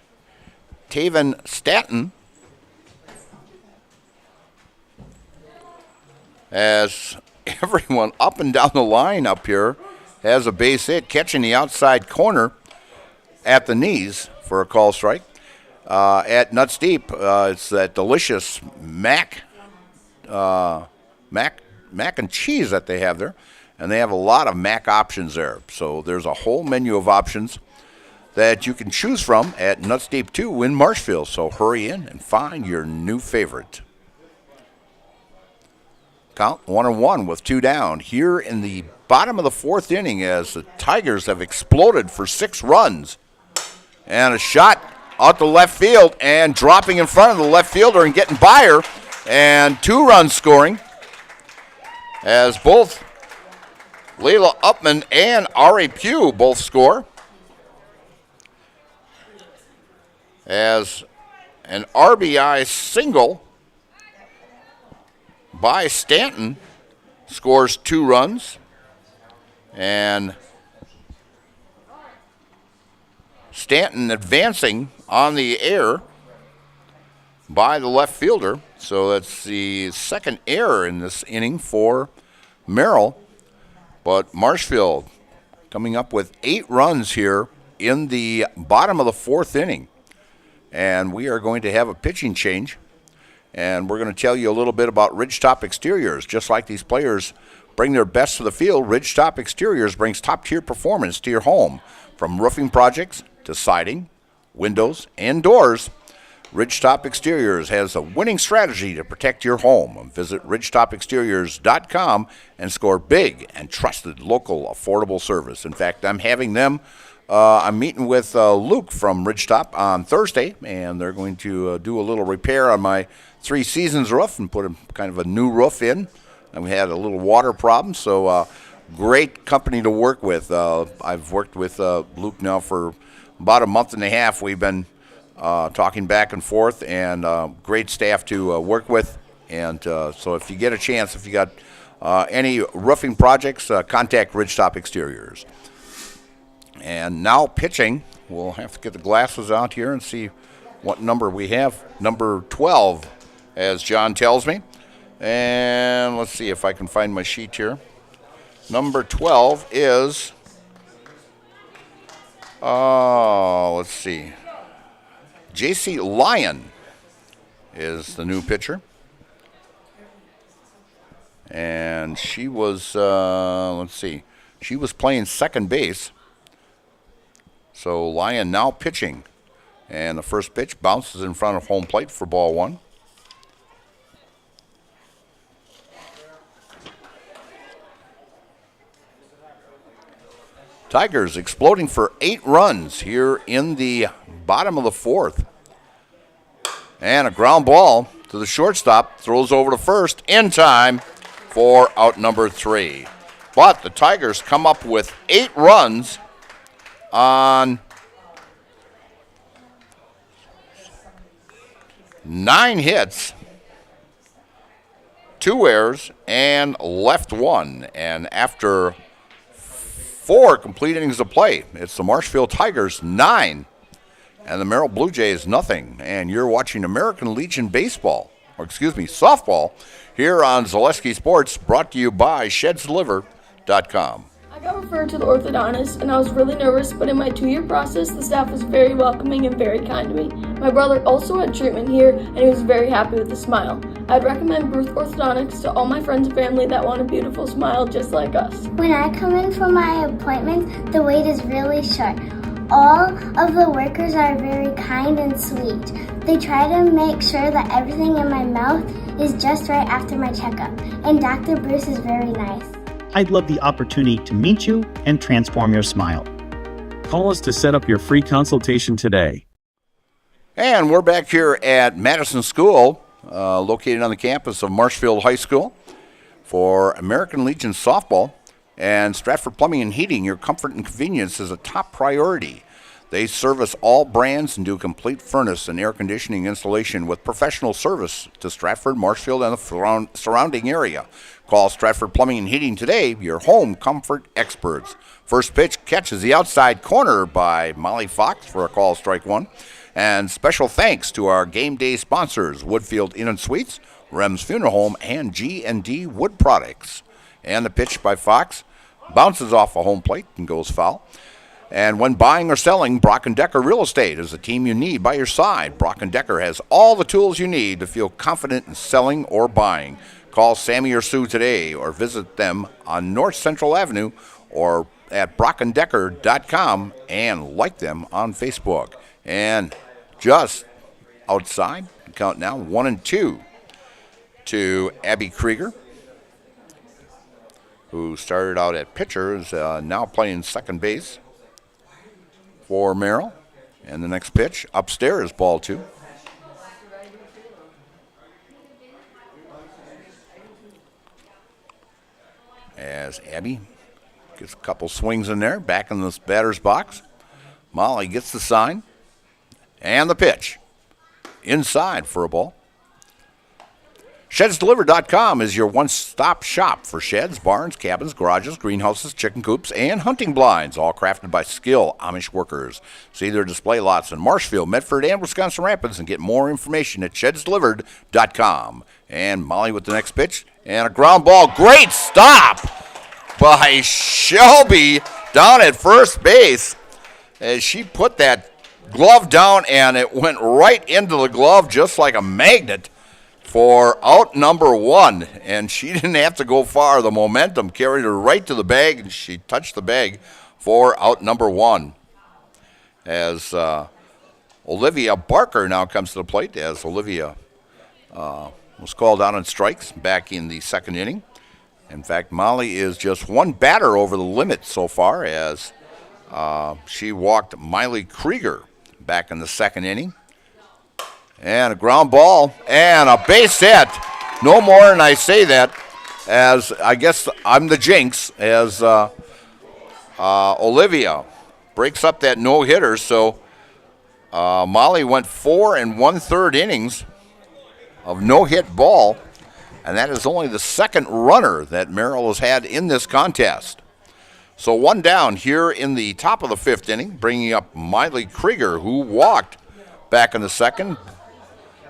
Taven Stanton as everyone up and down the line up here has a base hit, catching the outside corner at the knees for a call strike. At Nuts Deep, it's that delicious mac and cheese that they have there, and they have a lot of mac options there. So there's a whole menu of options that you can choose from at Nuts Deep 2 in Marshfield. So hurry in and find your new favorite. Count 1-1 with 2 down here in the bottom of the 4th inning as the Tigers have exploded for 6 runs. And a shot out to left field and dropping in front of the left fielder and getting by her. And 2 runs scoring as both Layla Upman and Ari Pugh both score. As an RBI single by Stanton scores 2 runs. And Stanton advancing on the air by the left fielder. So that's the second error in this inning for Merrill. But Marshfield coming up with 8 runs here in the bottom of the 4th inning. And we are going to have a pitching change. And we're going to tell you a little bit about Ridgetop Exteriors. Just like these players bring their best to the field, Ridgetop Exteriors brings top-tier performance to your home. From roofing projects to siding, windows, and doors, Ridgetop Exteriors has a winning strategy to protect your home. Visit ridgetopexteriors.com and score big and trusted local affordable service. In fact, I'm having them I'm meeting with Luke from Ridgetop on Thursday, and they're going to do a little repair on my 3 Seasons roof and put kind of a new roof in. And we had a little water problem, so great company to work with. I've worked with Luke now for about a month and a half. We've been talking back and forth, and great staff to work with. And so if you get a chance, if you got any roofing projects, contact Ridgetop Exteriors. And now pitching, we'll have to get the glasses out here and see what number we have. Number 12, as John tells me. And let's see if I can find my sheet here. Number 12 is, let's see, J.C. Lyon is the new pitcher. And she was, let's see, she was playing second base. So Lyon now pitching. And the first pitch bounces in front of home plate for ball 1. Tigers exploding for 8 runs here in the bottom of the 4th. And a ground ball to the shortstop, throws over to first in time for out number 3. But the Tigers come up with 8 runs on 9 hits, 2 errors, and left 1. And after 4 complete innings of play, it's the Marshfield Tigers 9 and the Merrill Blue Jays nothing. And you're watching American Legion softball here on Zaleski Sports, brought to you by ShedsLiver.com. I got referred to the orthodontist, and I was really nervous, but in my 2-year process, the staff was very welcoming and very kind to me. My brother also had treatment here, and he was very happy with the smile. I'd recommend Bruce Orthodontics to all my friends and family that want a beautiful smile just like us. When I come in for my appointment, the wait is really short. All of the workers are very kind and sweet. They try to make sure that everything in my mouth is just right after my checkup, and Dr. Bruce is very nice. I'd love the opportunity to meet you and transform your smile. Call us to set up your free consultation today. And we're back here at Madison School, located on the campus of Marshfield High School, for American Legion softball. And Stratford Plumbing and Heating, your comfort and convenience is a top priority. They service all brands and do complete furnace and air conditioning installation with professional service to Stratford, Marshfield, and the surrounding area. Call Stratford Plumbing and Heating today, your home comfort experts. First pitch catches the outside corner by Molly Fox for a call, strike one. And special thanks to our game day sponsors, Woodfield Inn and Suites, Rem's Funeral Home, and G&D Wood Products. And the pitch by Fox bounces off a home plate and goes foul. And when buying or selling, Brock & Decker Real Estate is the team you need by your side. Brock & Decker has all the tools you need to feel confident in selling or buying. Call Sammy or Sue today or visit them on North Central Avenue or at brockanddecker.com and like them on Facebook. And just outside, count now, 1-2 to Abby Krieger, who started out at pitcher, is now playing second base for Merrill. And the next pitch, upstairs, ball two. As Abby gets a couple swings in there, back in this batter's box. Molly gets the sign. And the pitch. Inside for a ball. ShedsDelivered.com is your one-stop shop for sheds, barns, cabins, garages, greenhouses, chicken coops, and hunting blinds, all crafted by skilled Amish workers. See their display lots in Marshfield, Medford, and Wisconsin Rapids, and get more information at ShedsDelivered.com. And Molly with the next pitch, and a ground ball. Great stop by Shelby down at first base as she put that glove down, and it went right into the glove just like a magnet for out number one, and she didn't have to go far. The momentum carried her right to the bag, and she touched the bag for out number one. As Olivia Barker now comes to the plate, as Olivia was called out on strikes back in the second inning. In fact, Molly is just one batter over the limit so far, as she walked Miley Krieger back in the second inning. And a ground ball and a base hit. No more than I say that, as I guess I'm the jinx, as Olivia breaks up that no-hitter. So Molly went 4 1/3 innings of no-hit ball, and that is only the second runner that Merrill has had in this contest. So one down here in the top of the fifth inning, bringing up Miley Krieger, who walked back in the second.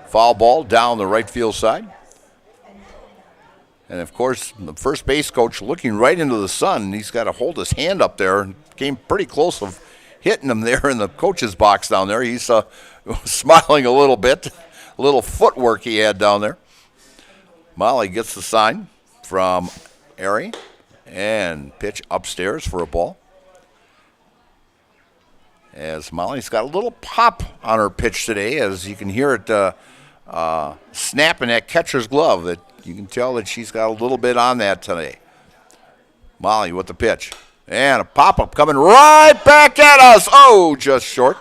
Foul ball down the right field side. And, of course, the first base coach looking right into the sun, and he's got to hold his hand up there. Came pretty close of hitting him there in the coach's box down there. He's smiling a little bit, a little footwork he had down there. Molly gets the sign from Ari, and pitch upstairs for a ball. As Molly's got a little pop on her pitch today, as you can hear it snapping that catcher's glove. That you can tell that she's got a little bit on that today. Molly with the pitch. And a pop-up coming right back at us. Oh, just short.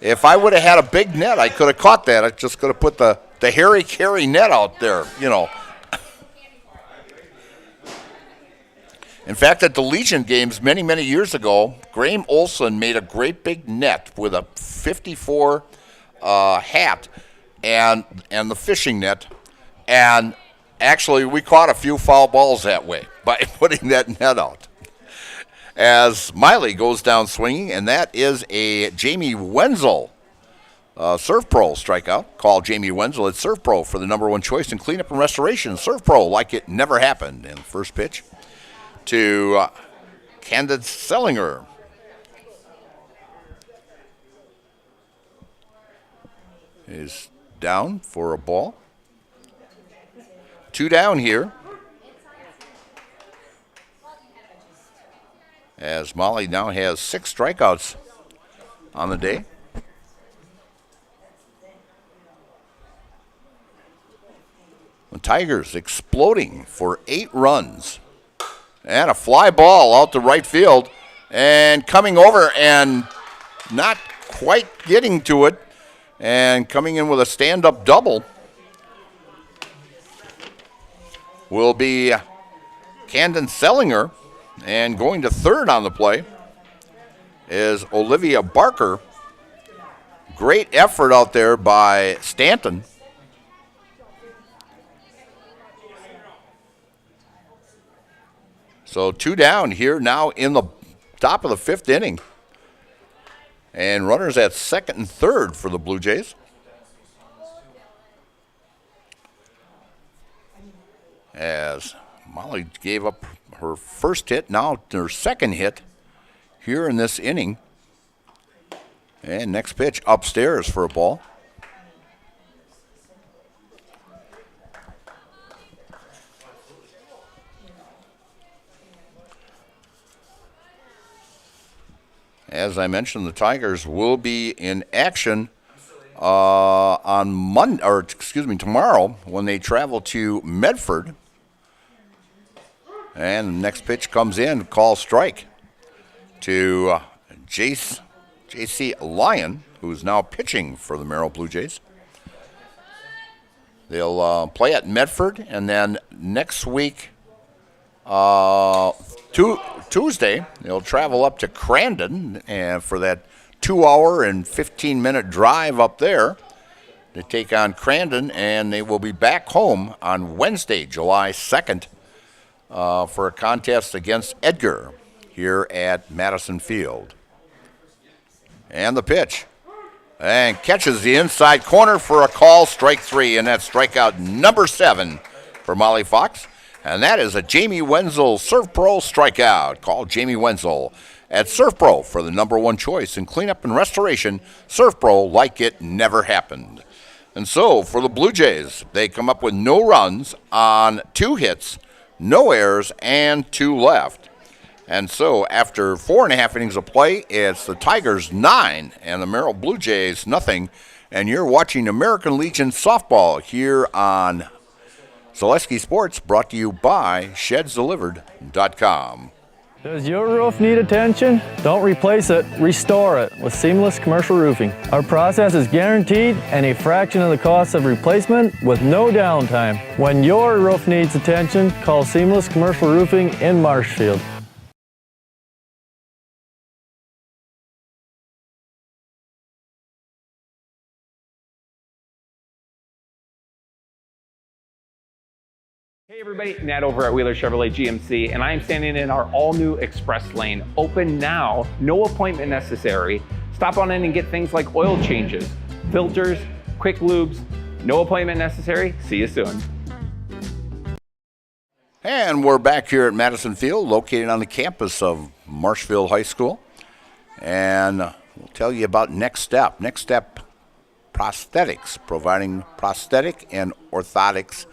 If I would have had a big net, I could have caught that. I just could have put the Harry Carey net out there, you know. In fact, at the Legion games many, many years ago, Graham Olson made a great big net with a 54 hat and the fishing net. And actually, we caught a few foul balls that way by putting that net out. As Miley goes down swinging, and that is a Jamie Wenzel Serve Pro strikeout. Call Jamie Wenzel at Serve Pro for the #1 choice in cleanup and restoration. Serve Pro like it never happened. And the first pitch to Candid Sellinger. Is down for a ball. 2 down here. As Molly now has 6 strikeouts on the day. The Tigers exploding for 8 runs. And a fly ball out to right field. And coming over and not quite getting to it. And coming in with a stand-up double will be Camden Sellinger. And going to third on the play is Olivia Barker. Great effort out there by Stanton. So 2 down here now in the top of the 5th inning. And runners at second and third for the Blue Jays. As Molly gave up her first hit, now her second hit here in this inning. And next pitch upstairs for a ball. As I mentioned, the Tigers will be in action on Monday, or excuse me, tomorrow when they travel to Medford. And the next pitch comes in, call strike to J.C. Lyon, who's now pitching for the Merrill Blue Jays. They'll play at Medford, and then next week, Tuesday, they'll travel up to Crandon and for that 2-hour and 15-minute drive up there to take on Crandon, and they will be back home on Wednesday, July 2nd, for a contest against Edgar here at Madison Field. And the pitch. And catches the inside corner for a call, strike 3, and that's strikeout number 7 for Molly Fox. And that is a Jamie Wenzel Surf Pro strikeout. Call Jamie Wenzel at Surf Pro for the #1 choice in cleanup and restoration. Surf Pro like it never happened. And so for the Blue Jays, they come up with no runs on 2 hits, no errors, and 2 left. And so after 4.5 innings of play, it's the Tigers 9 and the Merrill Blue Jays nothing. And you're watching American Legion softball here on Zaleski Sports, brought to you by ShedsDelivered.com. Does your roof need attention? Don't replace it, restore it with Seamless Commercial Roofing. Our process is guaranteed and a fraction of the cost of replacement with no downtime. When your roof needs attention, call Seamless Commercial Roofing in Marshfield. Hey everybody, Nat over at Wheeler Chevrolet GMC, and I am standing in our all-new Express Lane. Open now, no appointment necessary. Stop on in and get things like oil changes, filters, quick lubes, no appointment necessary. See you soon. And we're back here at Madison Field, located on the campus of Marshfield High School. And we'll tell you about Next Step. Next Step Prosthetics, providing prosthetic and orthotics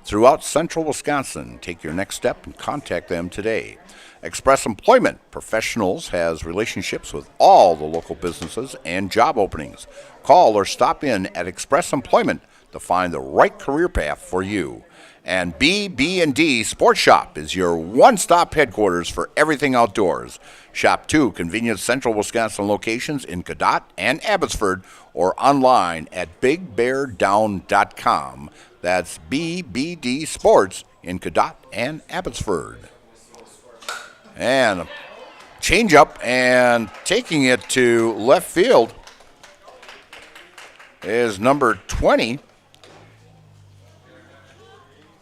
throughout central Wisconsin. Take your next step and contact them today. Express Employment Professionals has relationships with all the local businesses and job openings. Call or stop in at Express Employment to find the right career path for you. And BB&D Sports Shop is your one-stop headquarters for everything outdoors. Shop 2 convenient central Wisconsin locations in Cadott and Abbotsford or online at bigbeardown.com. That's BBD Sports in Cadott and Abbotsford. And a change-up, and taking it to left field is number 20,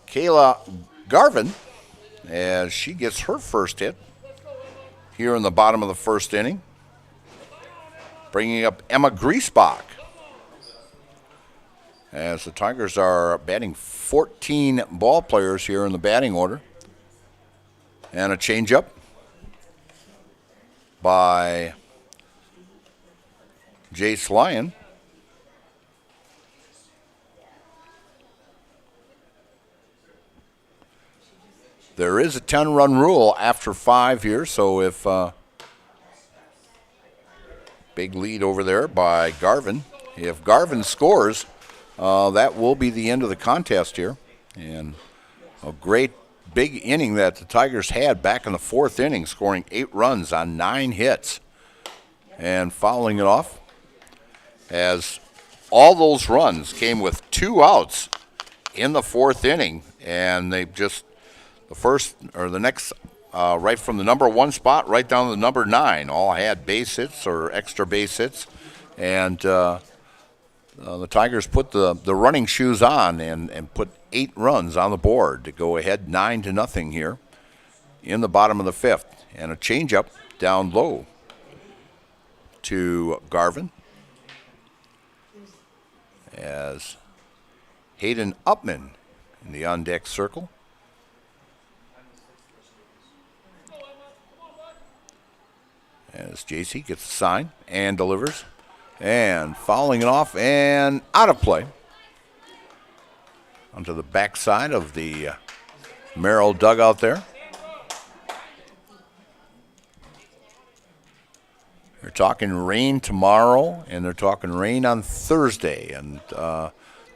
Kayla Garvin, as she gets her first hit here in the bottom of the first inning. Bringing up Emma Griesbach, as the Tigers are batting 14 ball players here in the batting order. And a changeup by Jace Lyon. There is a 10-run rule after 5 here, so if big lead over there by Garvin. If Garvin scores, that will be the end of the contest here. And a great big inning that the Tigers had back in the 4th inning, scoring 8 runs on 9 hits. And fouling it off, as all those runs came with 2 outs in the 4th inning, and they just the next right from the number 1 spot right down to the number 9 all had base hits or extra base hits, and the Tigers put the running shoes on and put 8 runs on the board to go ahead 9-0 here in the bottom of the 5th, and a changeup down low to Garvin as Hayden Upman in the on-deck circle. As JC gets the sign and delivers, and fouling it off and out of play onto the backside of the Merrill dugout there. They're talking rain tomorrow, and they're talking rain on Thursday. And the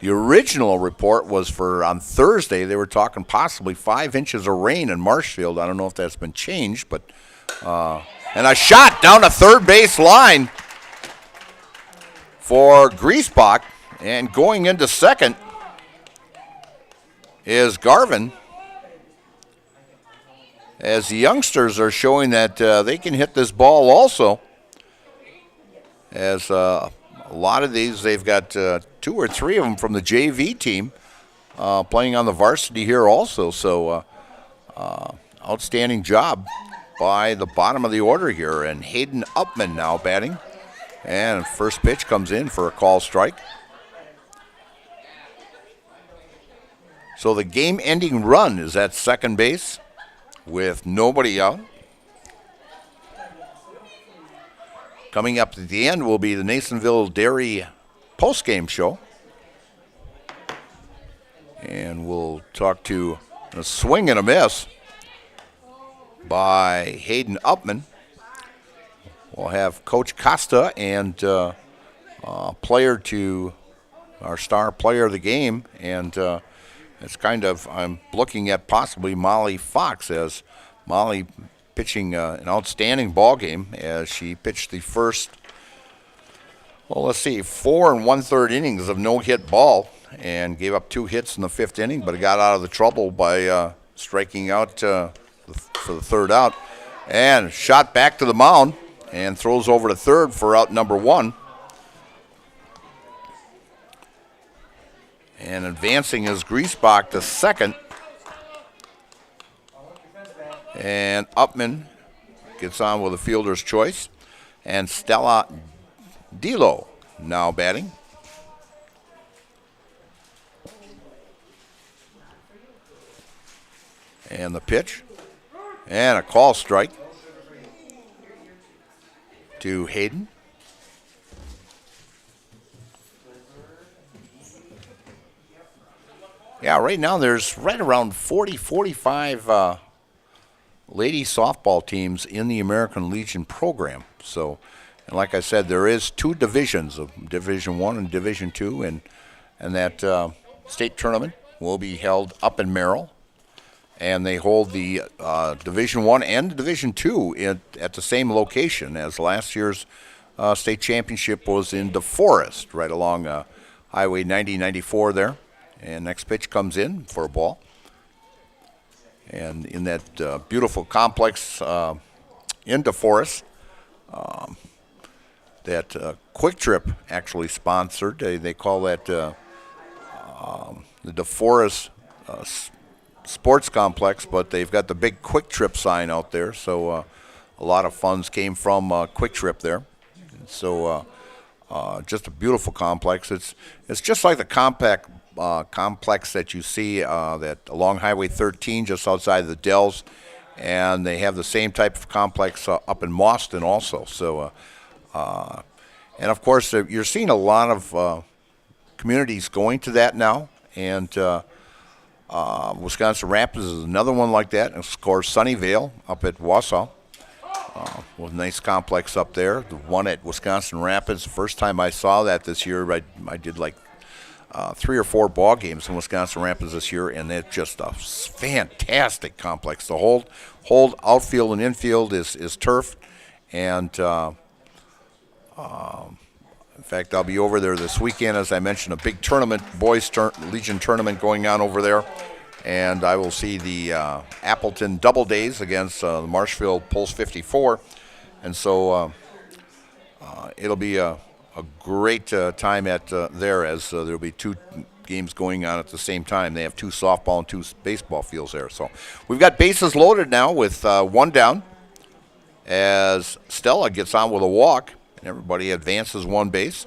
original report was for on Thursday. They were talking possibly 5 inches of rain in Marshfield. I don't know if that's been changed, but and a shot down the third base line for Griesbach, and going into second is Garvin, as the youngsters are showing that they can hit this ball also. As a lot of these, they've got 2 or 3 of them from the JV team playing on the varsity here also. So outstanding job by the bottom of the order here. And Hayden Upman now batting. And first pitch comes in for a call strike. So the game-ending run is at second base with nobody out. Coming up at the end will be the Nasonville Dairy postgame show. And we'll talk to a swing and a miss by Hayden Upman. We'll have Coach Costa and our star player of the game. And it's kind of, I'm looking at possibly Molly Fox, as Molly pitching an outstanding ball game as she pitched the first, 4 1/3 innings of no-hit ball and gave up 2 hits in the 5th inning, but it got out of the trouble by striking out for the 3rd out, and shot back to the mound and throws over to 3rd for out number 1. And advancing is Griesbach to second. And Upman gets on with a fielder's choice. And Stella Dilo now batting. And the pitch. And a call strike to Hayden. Yeah, right now there's right around 40, 45 lady softball teams in the American Legion program. So, and like I said, there is 2 divisions of Division 1 and Division 2, and that state tournament will be held up in Merrill. And they hold the Division 1 and Division 2 at the same location, as last year's state championship was in DeForest, right along Highway 90-94 there. And next pitch comes in for a ball. And in that beautiful complex in DeForest, that Quick Trip actually sponsored. They call that the DeForest Sports Complex, but they've got the big Quick Trip sign out there. So a lot of funds came from Quick Trip there. So just a beautiful complex. It's just like the complex that you see that along Highway 13 just outside the Dells, and they have the same type of complex up in Mauston also. So and of course you're seeing a lot of communities going to that now, and Wisconsin Rapids is another one like that, and of course Sunnyvale up at Wausau with a nice complex up there. The one at Wisconsin Rapids, the first time I saw that this year, I did like 3 or 4 ball games in Wisconsin Rapids this year, and it's just a fantastic complex. The whole outfield and infield is turf, and fact, I'll be over there this weekend, as I mentioned, a big tournament, boys Legion tournament going on over there. And I will see the Appleton Double Days against the Marshfield Pulse 54. And so it'll be a great time at there, as there will be 2 games going on at the same time. They have 2 softball and 2 baseball fields there. So we've got bases loaded now with 1 down as Stella gets on with a walk, and everybody advances 1 base.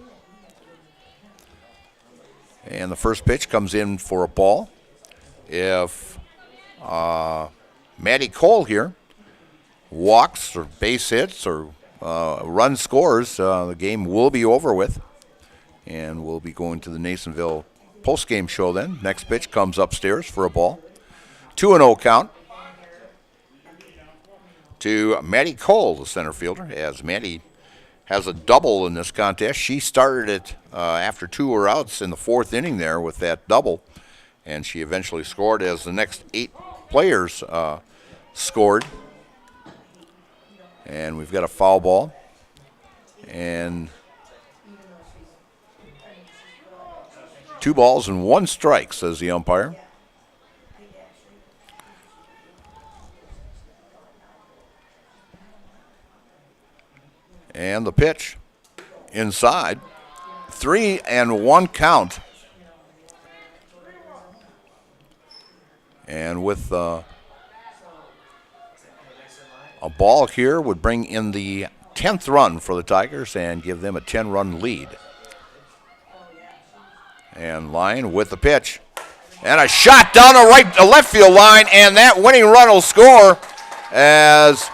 And the first pitch comes in for a ball. If Maddie Cole here walks or base hits or run scores, the game will be over with. And we'll be going to the Nasonville postgame show then. Next pitch comes upstairs for a ball. 2-0 count to Maddie Cole, the center fielder, as Maddie has a double in this contest. She started it after 2 were outs in the 4th inning there with that double. And she eventually scored as the next 8 players scored. And we've got a foul ball. And 2 balls and 1 strike, says the umpire. And the pitch inside. 3-1 count. And with a ball here would bring in the 10th run for the Tigers and give them a 10-run lead. And Lyon with the pitch. And a shot down the left field line, and that winning run will score as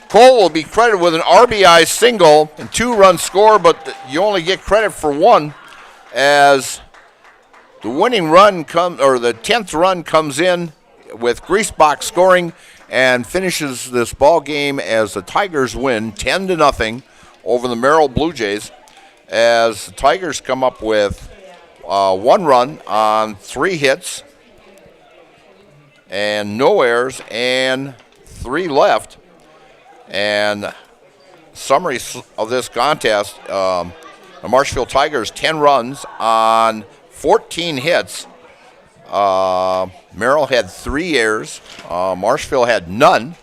Cole will be credited with an RBI single and 2-run score, but you only get credit for 1 as the winning run the 10th run comes in with Griesbach scoring and finishes this ball game as the Tigers win 10-0 over the Merrill Blue Jays, as the Tigers come up with 1 run on 3 hits and no errors and 3 left. And summary of this contest, the Marshfield Tigers 10 runs on 14 hits. Merrill had 3 errors. Marshfield had none.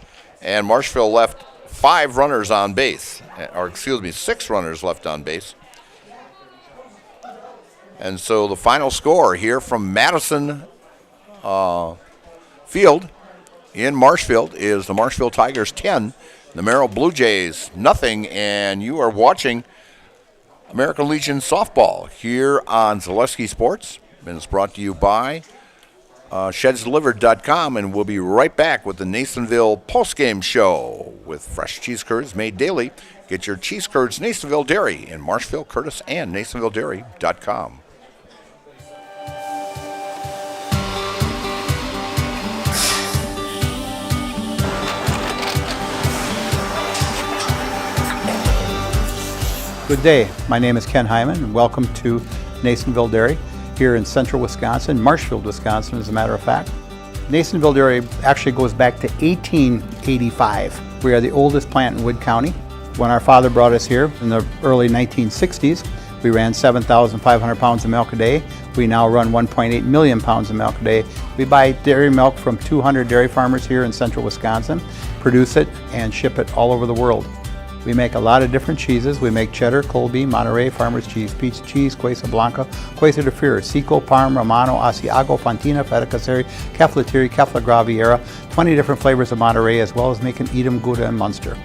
And Marshfield left 5 runners on base. Or, 6 runners left on base. And so the final score here from Madison Field in Marshfield is the Marshfield Tigers 10, the Merrill Blue Jays nothing. And you are watching American Legion softball here on Zaleski Sports. And it's brought to you by shedsdelivered.com, and we'll be right back with the Nasonville postgame show with fresh cheese curds made daily. Get your cheese curds Nasonville Dairy in Marshfield, Curtis, and NasonvilleDairy.com. Good day. My name is Ken Hyman, and welcome to Nasonville Dairy here in central Wisconsin, Marshfield, Wisconsin, as a matter of fact. Nasonville Dairy actually goes back to 1885. We are the oldest plant in Wood County. When our father brought us here in the early 1960s, we ran 7,500 pounds of milk a day. We now run 1.8 million pounds of milk a day. We buy dairy milk from 200 dairy farmers here in central Wisconsin, produce it, and ship it all over the world. We make a lot of different cheeses. We make cheddar, Colby, Monterey, Farmer's Cheese, Peach Cheese, Quesa Blanca, Quesa de Freer, Seco, Parm, Romano, Asiago, Fontina, Feta Caseri, Caflateri, Cafla Graviera, 20 different flavors of Monterey, as well as making Edam, Gouda, and Munster.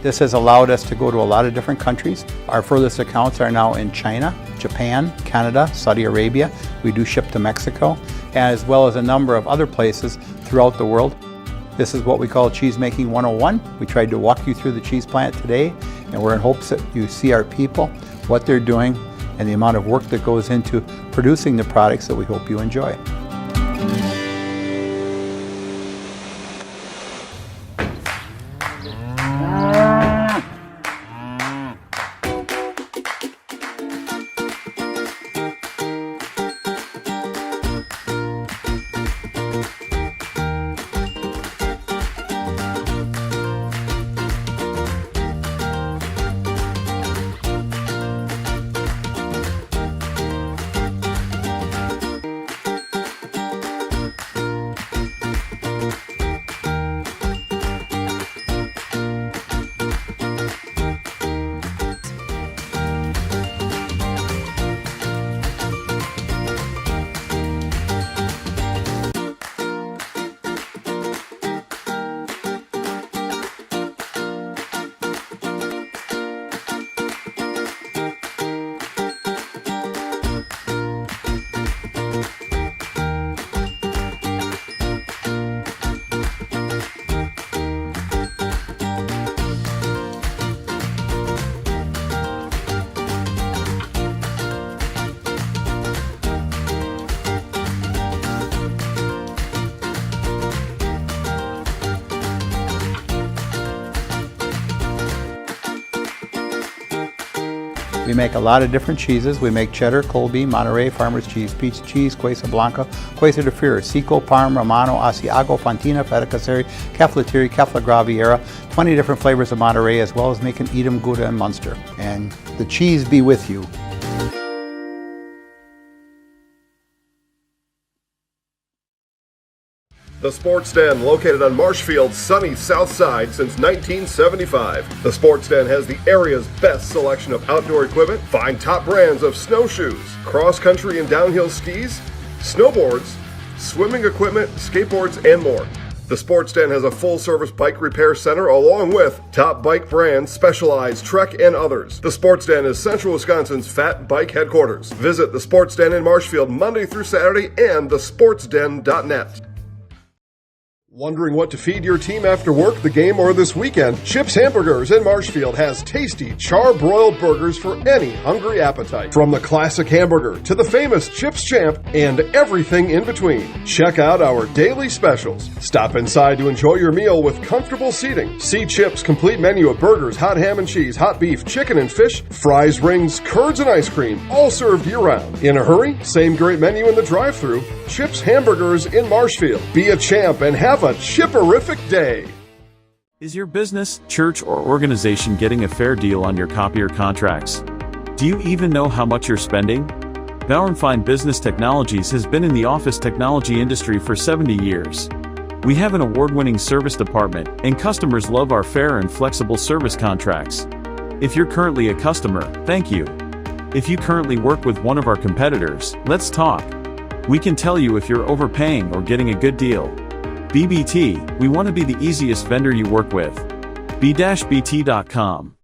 This has allowed us to go to a lot of different countries. Our furthest accounts are now in China, Japan, Canada, Saudi Arabia. We do ship to Mexico, as well as a number of other places throughout the world. This is what we call Cheese Making 101. We tried to walk you through the cheese plant today, and we're in hopes that you see our people, what they're doing, and the amount of work that goes into producing the products that we hope you enjoy. We make a lot of different cheeses. We make cheddar, Colby, Monterey, Farmer's Cheese, Pizza Cheese, Quesa Blanca, Quesa de Fear, Seco, Parm, Romano, Asiago, Fontina, Feta Caseri, Caflateri, Caflagraviera, 20 different flavors of Monterey, as well as making Edam, Gouda, and Munster. And the cheese be with you. The Sports Den, located on Marshfield's sunny south side since 1975. The Sports Den has the area's best selection of outdoor equipment. Find top brands of snowshoes, cross-country and downhill skis, snowboards, swimming equipment, skateboards, and more. The Sports Den has a full-service bike repair center along with top bike brands, Specialized, Trek, and others. The Sports Den is Central Wisconsin's Fat Bike headquarters. Visit the Sports Den in Marshfield Monday through Saturday and thesportsden.net. Wondering what to feed your team after work, the game, or this weekend? Chips Hamburgers in Marshfield has tasty char-broiled burgers for any hungry appetite. From the classic hamburger to the famous Chips Champ and everything in between. Check out our daily specials. Stop inside to enjoy your meal with comfortable seating. See Chips' complete menu of burgers, hot ham and cheese, hot beef, chicken and fish, fries, rings, curds, and ice cream, all served year-round. In a hurry? Same great menu in the drive-thru. Chips Hamburgers in Marshfield. Be a champ and have a chipperific day. Is your business, church, or organization getting a fair deal on your copier contracts? Do you even know how much you're spending? Bauer & Fine Business Technologies has been in the office technology industry for 70 years. We have an award-winning service department, and customers love our fair and flexible service contracts. If you're currently a customer, thank you. If you currently work with one of our competitors, let's talk. We can tell you if you're overpaying or getting a good deal. BBT, we want to be the easiest vendor you work with. b-bt.com.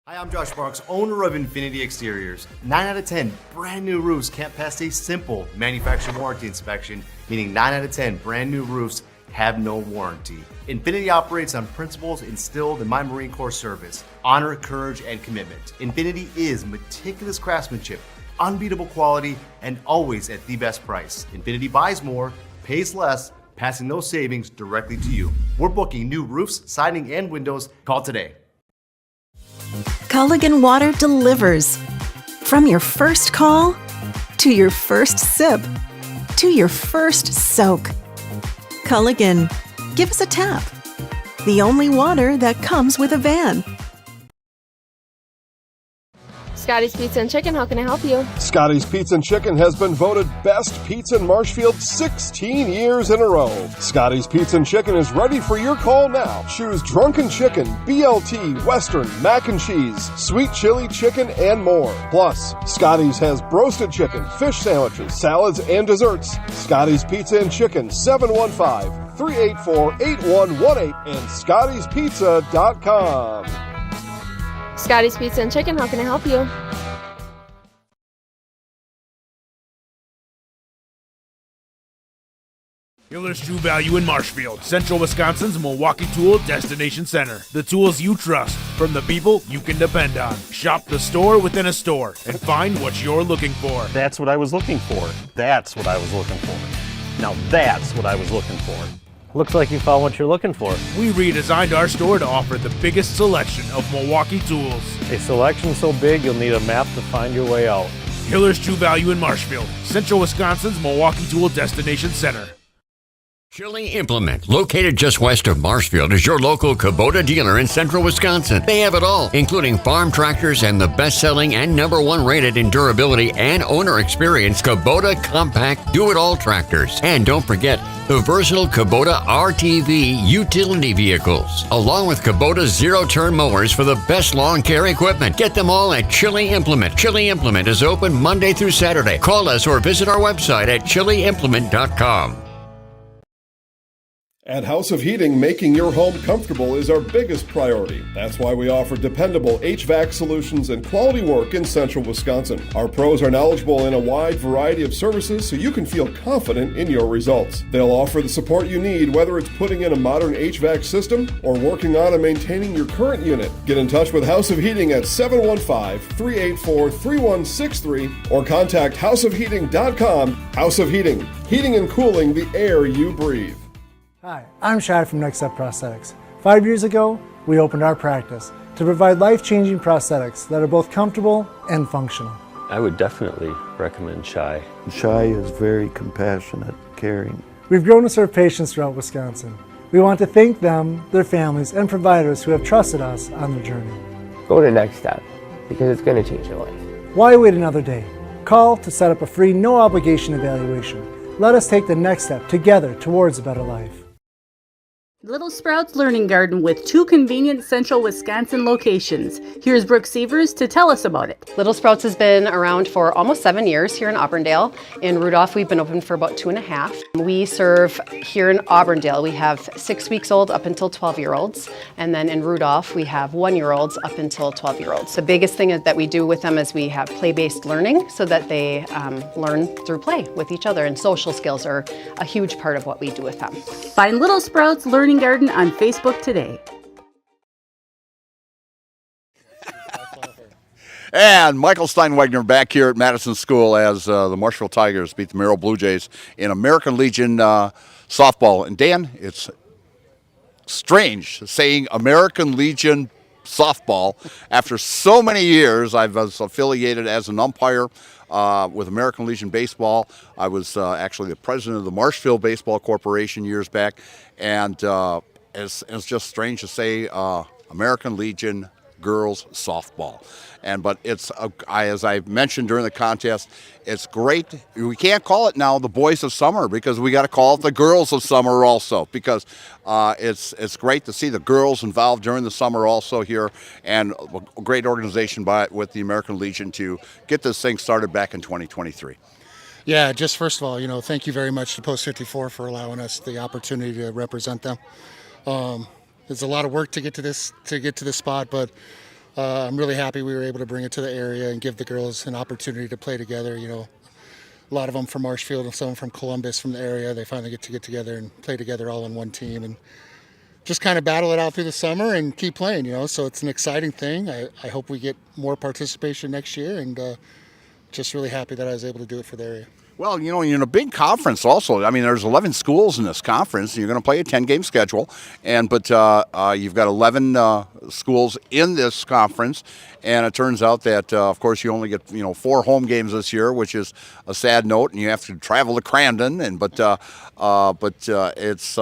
Hi, I'm Josh Marks, owner of Infinity Exteriors. 9 out of 10 brand new roofs can't pass a simple manufacturer warranty inspection, meaning 9 out of 10 brand new roofs have no warranty. Infinity operates on principles instilled in my Marine Corps service: honor, courage, and commitment. Infinity is meticulous craftsmanship, unbeatable quality, and always at the best price. Infinity buys more, pays less, passing those savings directly to you. We're booking new roofs, siding, and windows. Call today. Culligan Water delivers. From your first call, to your first sip, to your first soak. Culligan, give us a tap. The only water that comes with a van. Scotty's Pizza and Chicken, how can I help you? Scotty's Pizza and Chicken has been voted best pizza in Marshfield 16 years in a row. Scotty's Pizza and Chicken is ready for your call now. Choose drunken chicken, BLT, Western, mac and cheese, sweet chili chicken, and more. Plus, Scotty's has broasted chicken, fish sandwiches, salads, and desserts. Scotty's Pizza and Chicken, 715-384-8118 and scottyspizza.com. Scotty's Pizza and Chicken, how can I help you? Hiller's True Value in Marshfield, Central Wisconsin's Milwaukee Tool Destination Center. The tools you trust from the people you can depend on. Shop the store within a store and find what you're looking for. That's what I was looking for. That's what I was looking for. Now that's what I was looking for. Looks like you found what you're looking for. We redesigned our store to offer the biggest selection of Milwaukee tools. A selection so big you'll need a map to find your way out. Hiller's True Value in Marshfield, Central Wisconsin's Milwaukee Tool Destination Center. Chili Implement, located just west of Marshfield, is your local Kubota dealer in central Wisconsin. They have it all, including farm tractors and the best-selling and #1 rated in durability and owner experience Kubota compact do-it-all tractors. And don't forget the versatile Kubota RTV utility vehicles, along with Kubota zero-turn mowers for the best lawn care equipment. Get them all at Chili Implement. Chili Implement is open Monday through Saturday. Call us or visit our website at chiliimplement.com. At House of Heating, making your home comfortable is our biggest priority. That's why we offer dependable HVAC solutions and quality work in central Wisconsin. Our pros are knowledgeable in a wide variety of services so you can feel confident in your results. They'll offer the support you need, whether it's putting in a modern HVAC system or working on and maintaining your current unit. Get in touch with House of Heating at 715-384-3163 or contact houseofheating.com. House of Heating, heating and cooling the air you breathe. Hi, I'm Shad from Next Step Prosthetics. 5 years ago, we opened our practice to provide life-changing prosthetics that are both comfortable and functional. I would definitely recommend Shy. Shy is very compassionate, caring. We've grown to serve patients throughout Wisconsin. We want to thank them, their families, and providers who have trusted us on their journey. Go to the next step, because it's going to change your life. Why wait another day? Call to set up a free, no-obligation evaluation. Let us take the next step together towards a better life. Little Sprouts Learning Garden with 2 convenient central Wisconsin locations. Here's Brooke Sievers to tell us about it. Little Sprouts has been around for almost 7 years here in Auburndale. In Rudolph, we've been open for about 2.5. We serve here in Auburndale, we have 6 weeks old up until 12-year-olds. And then in Rudolph, we have 1-year-olds up until 12-year-olds. The biggest thing that we do with them is we have play-based learning so that they learn through play with each other. And social skills are a huge part of what we do with them. Find Little Sprouts Learning Garden on Facebook today. And Michael Steinwegner back here at Madison School as the Marshfield Tigers beat the Merrill Blue Jays in American Legion softball. And Dan, it's strange saying American Legion softball after so many years. I was affiliated as an umpire with American Legion Baseball. I was actually the president of the Marshfield Baseball Corporation years back, and it's just strange to say American Legion girls softball. But it's, as I mentioned during the contest, it's great. We can't call it now the boys of summer because we got to call it the girls of summer also, because it's great to see the girls involved during the summer also here, and a great organization with the American Legion to get this thing started back in 2023. Yeah, just first of all, thank you very much to Post 54 for allowing us the opportunity to represent them. There's a lot of work to get to this spot, but I'm really happy we were able to bring it to the area and give the girls an opportunity to play together. A lot of them from Marshfield and some from Columbus, from the area. They finally get together and play together all on one team and just kind of battle it out through the summer and keep playing. So it's an exciting thing. I hope we get more participation next year, and just really happy that I was able to do it for the area. Well, you're in a big conference also. I mean, there's 11 schools in this conference. You're going to play a 10-game schedule, but you've got 11 schools in this conference, and it turns out that, of course, you only get 4 home games this year, which is a sad note, and you have to travel to Crandon. But it's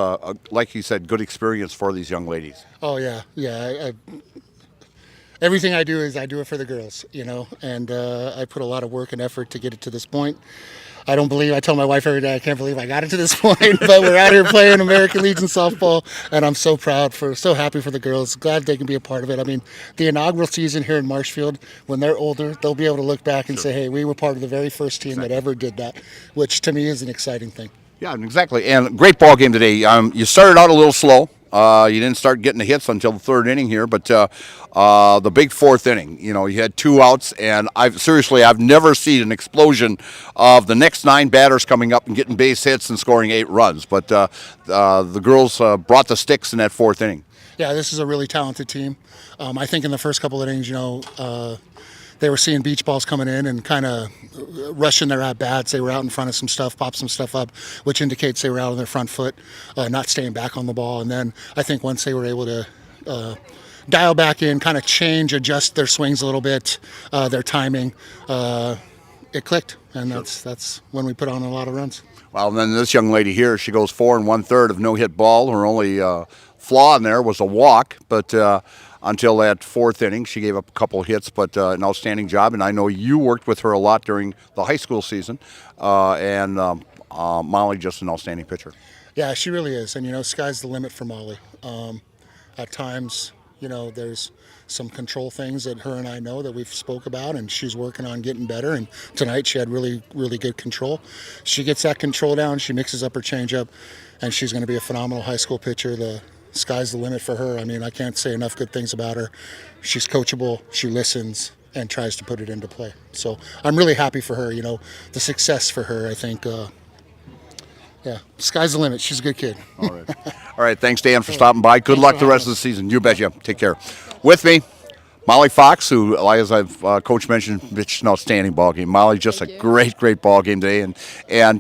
like you said, good experience for these young ladies. Oh yeah. Everything I do it for the girls, and I put a lot of work and effort to get it to this point. I tell my wife every day, I can't believe I got it to this point, but we're out here playing American Legion softball, and I'm so happy for the girls. Glad they can be a part of it. I mean, the inaugural season here in Marshfield, when they're older, they'll be able to look back and say, hey, we were part of the very first team that ever did that, which to me is an exciting thing. Yeah, exactly. And great ball game today. You started out a little slow. You didn't start getting the hits until the 3rd inning here, but the big 4th inning, you had 2 outs, and I've never seen an explosion of the next 9 batters coming up and getting base hits and scoring 8 runs. But the girls brought the sticks in that 4th inning. Yeah, this is a really talented team. I think in the first couple of innings, they were seeing beach balls coming in and kind of rushing their at-bats. They were out in front of some stuff, popped some stuff up, which indicates they were out on their front foot, not staying back on the ball. And then I think once they were able to dial back in, kind of adjust their swings a little bit, their timing, it clicked. And that's when we put on a lot of runs. Well, then this young lady here, she goes 4 1/3 of no-hit ball. Her only flaw in there was a walk, but until that 4th inning, she gave up a couple of hits, but an outstanding job. And I know you worked with her a lot during the high school season, and Molly, just an outstanding pitcher. Yeah, she really is. And, sky's the limit for Molly. At times, there's some control things that her and I know that we've spoke about, and she's working on getting better. And tonight she had really, really good control. She gets that control down, she mixes up her changeup, and she's going to be a phenomenal high school pitcher. The sky's the limit for her. I mean, I can't say enough good things about her. She's coachable, she listens, and tries to put it into play. So I'm really happy for her. The success for her, I think, sky's the limit. She's a good kid. All right. Thanks, Dan, for stopping by. Good luck the rest of the season. You betcha. Take care. With me, Molly Fox, who, as I've Coach mentioned, it's an outstanding ball game. Molly, just a great ball game today, and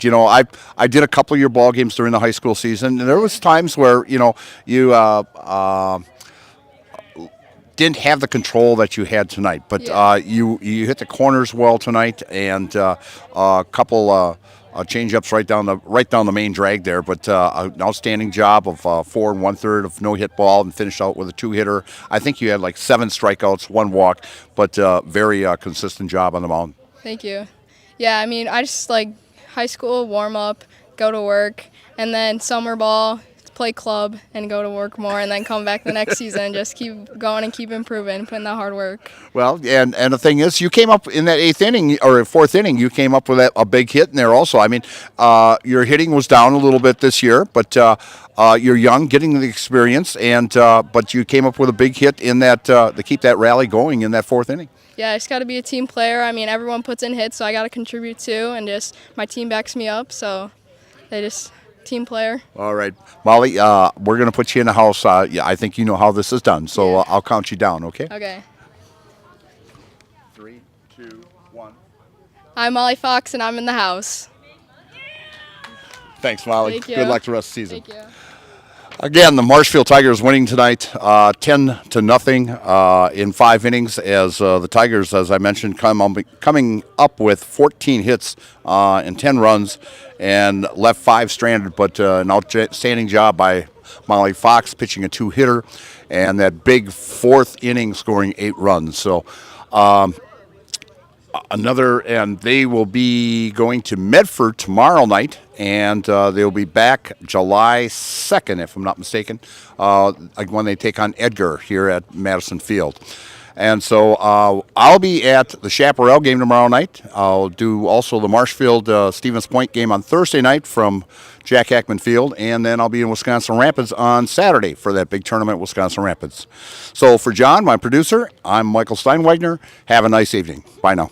I did a couple of your ball games during the high school season, and there was times where you didn't have the control that you had tonight. But you hit the corners well tonight, and a couple change-ups right down the main drag there. But an outstanding job of 4 1/3 of no-hit ball, and finished out with a 2-hitter. I think you had like 7 strikeouts, 1 walk, but very consistent job on the mound. Thank you. Yeah, I mean, I just like high school, warm up, go to work, and then summer ball, play club, and go to work more, and then come back the next season and just keep going and keep improving, putting that hard work. Well, and the thing is, you came up in that 8th inning or 4th inning. You came up with a big hit in there also. I mean, your hitting was down a little bit this year, but you're young, getting the experience, and but you came up with a big hit in that to keep that rally going in that 4th inning. Yeah, I just got to be a team player. I mean, everyone puts in hits, so I got to contribute too, and just my team backs me up, so they just team player. All right, Molly, we're going to put you in the house. I think you know how this is done, so I'll count you down, okay? Okay. 3, 2, 1. I'm Molly Fox, and I'm in the house. Thanks, Molly. Thank you. Good luck the rest of the season. Thank you. Again, the Marshfield Tigers winning tonight 10-0 in 5 innings, as the Tigers, as I mentioned, coming up with 14 hits and 10 runs and left 5 stranded, but an outstanding job by Molly Fox pitching a 2-hitter, and that big 4th inning scoring 8 runs. So and they will be going to Medford tomorrow night, and they'll be back July 2nd, if I'm not mistaken, when they take on Edgar here at Madison Field. And so I'll be at the Chaparral game tomorrow night. I'll do also the Marshfield Stevens Point game on Thursday night from Jack Hackman Field, and then I'll be in Wisconsin Rapids on Saturday for that big tournament, Wisconsin Rapids. So for John, my producer, I'm Michael Steinwegner. Have a nice evening. Bye now.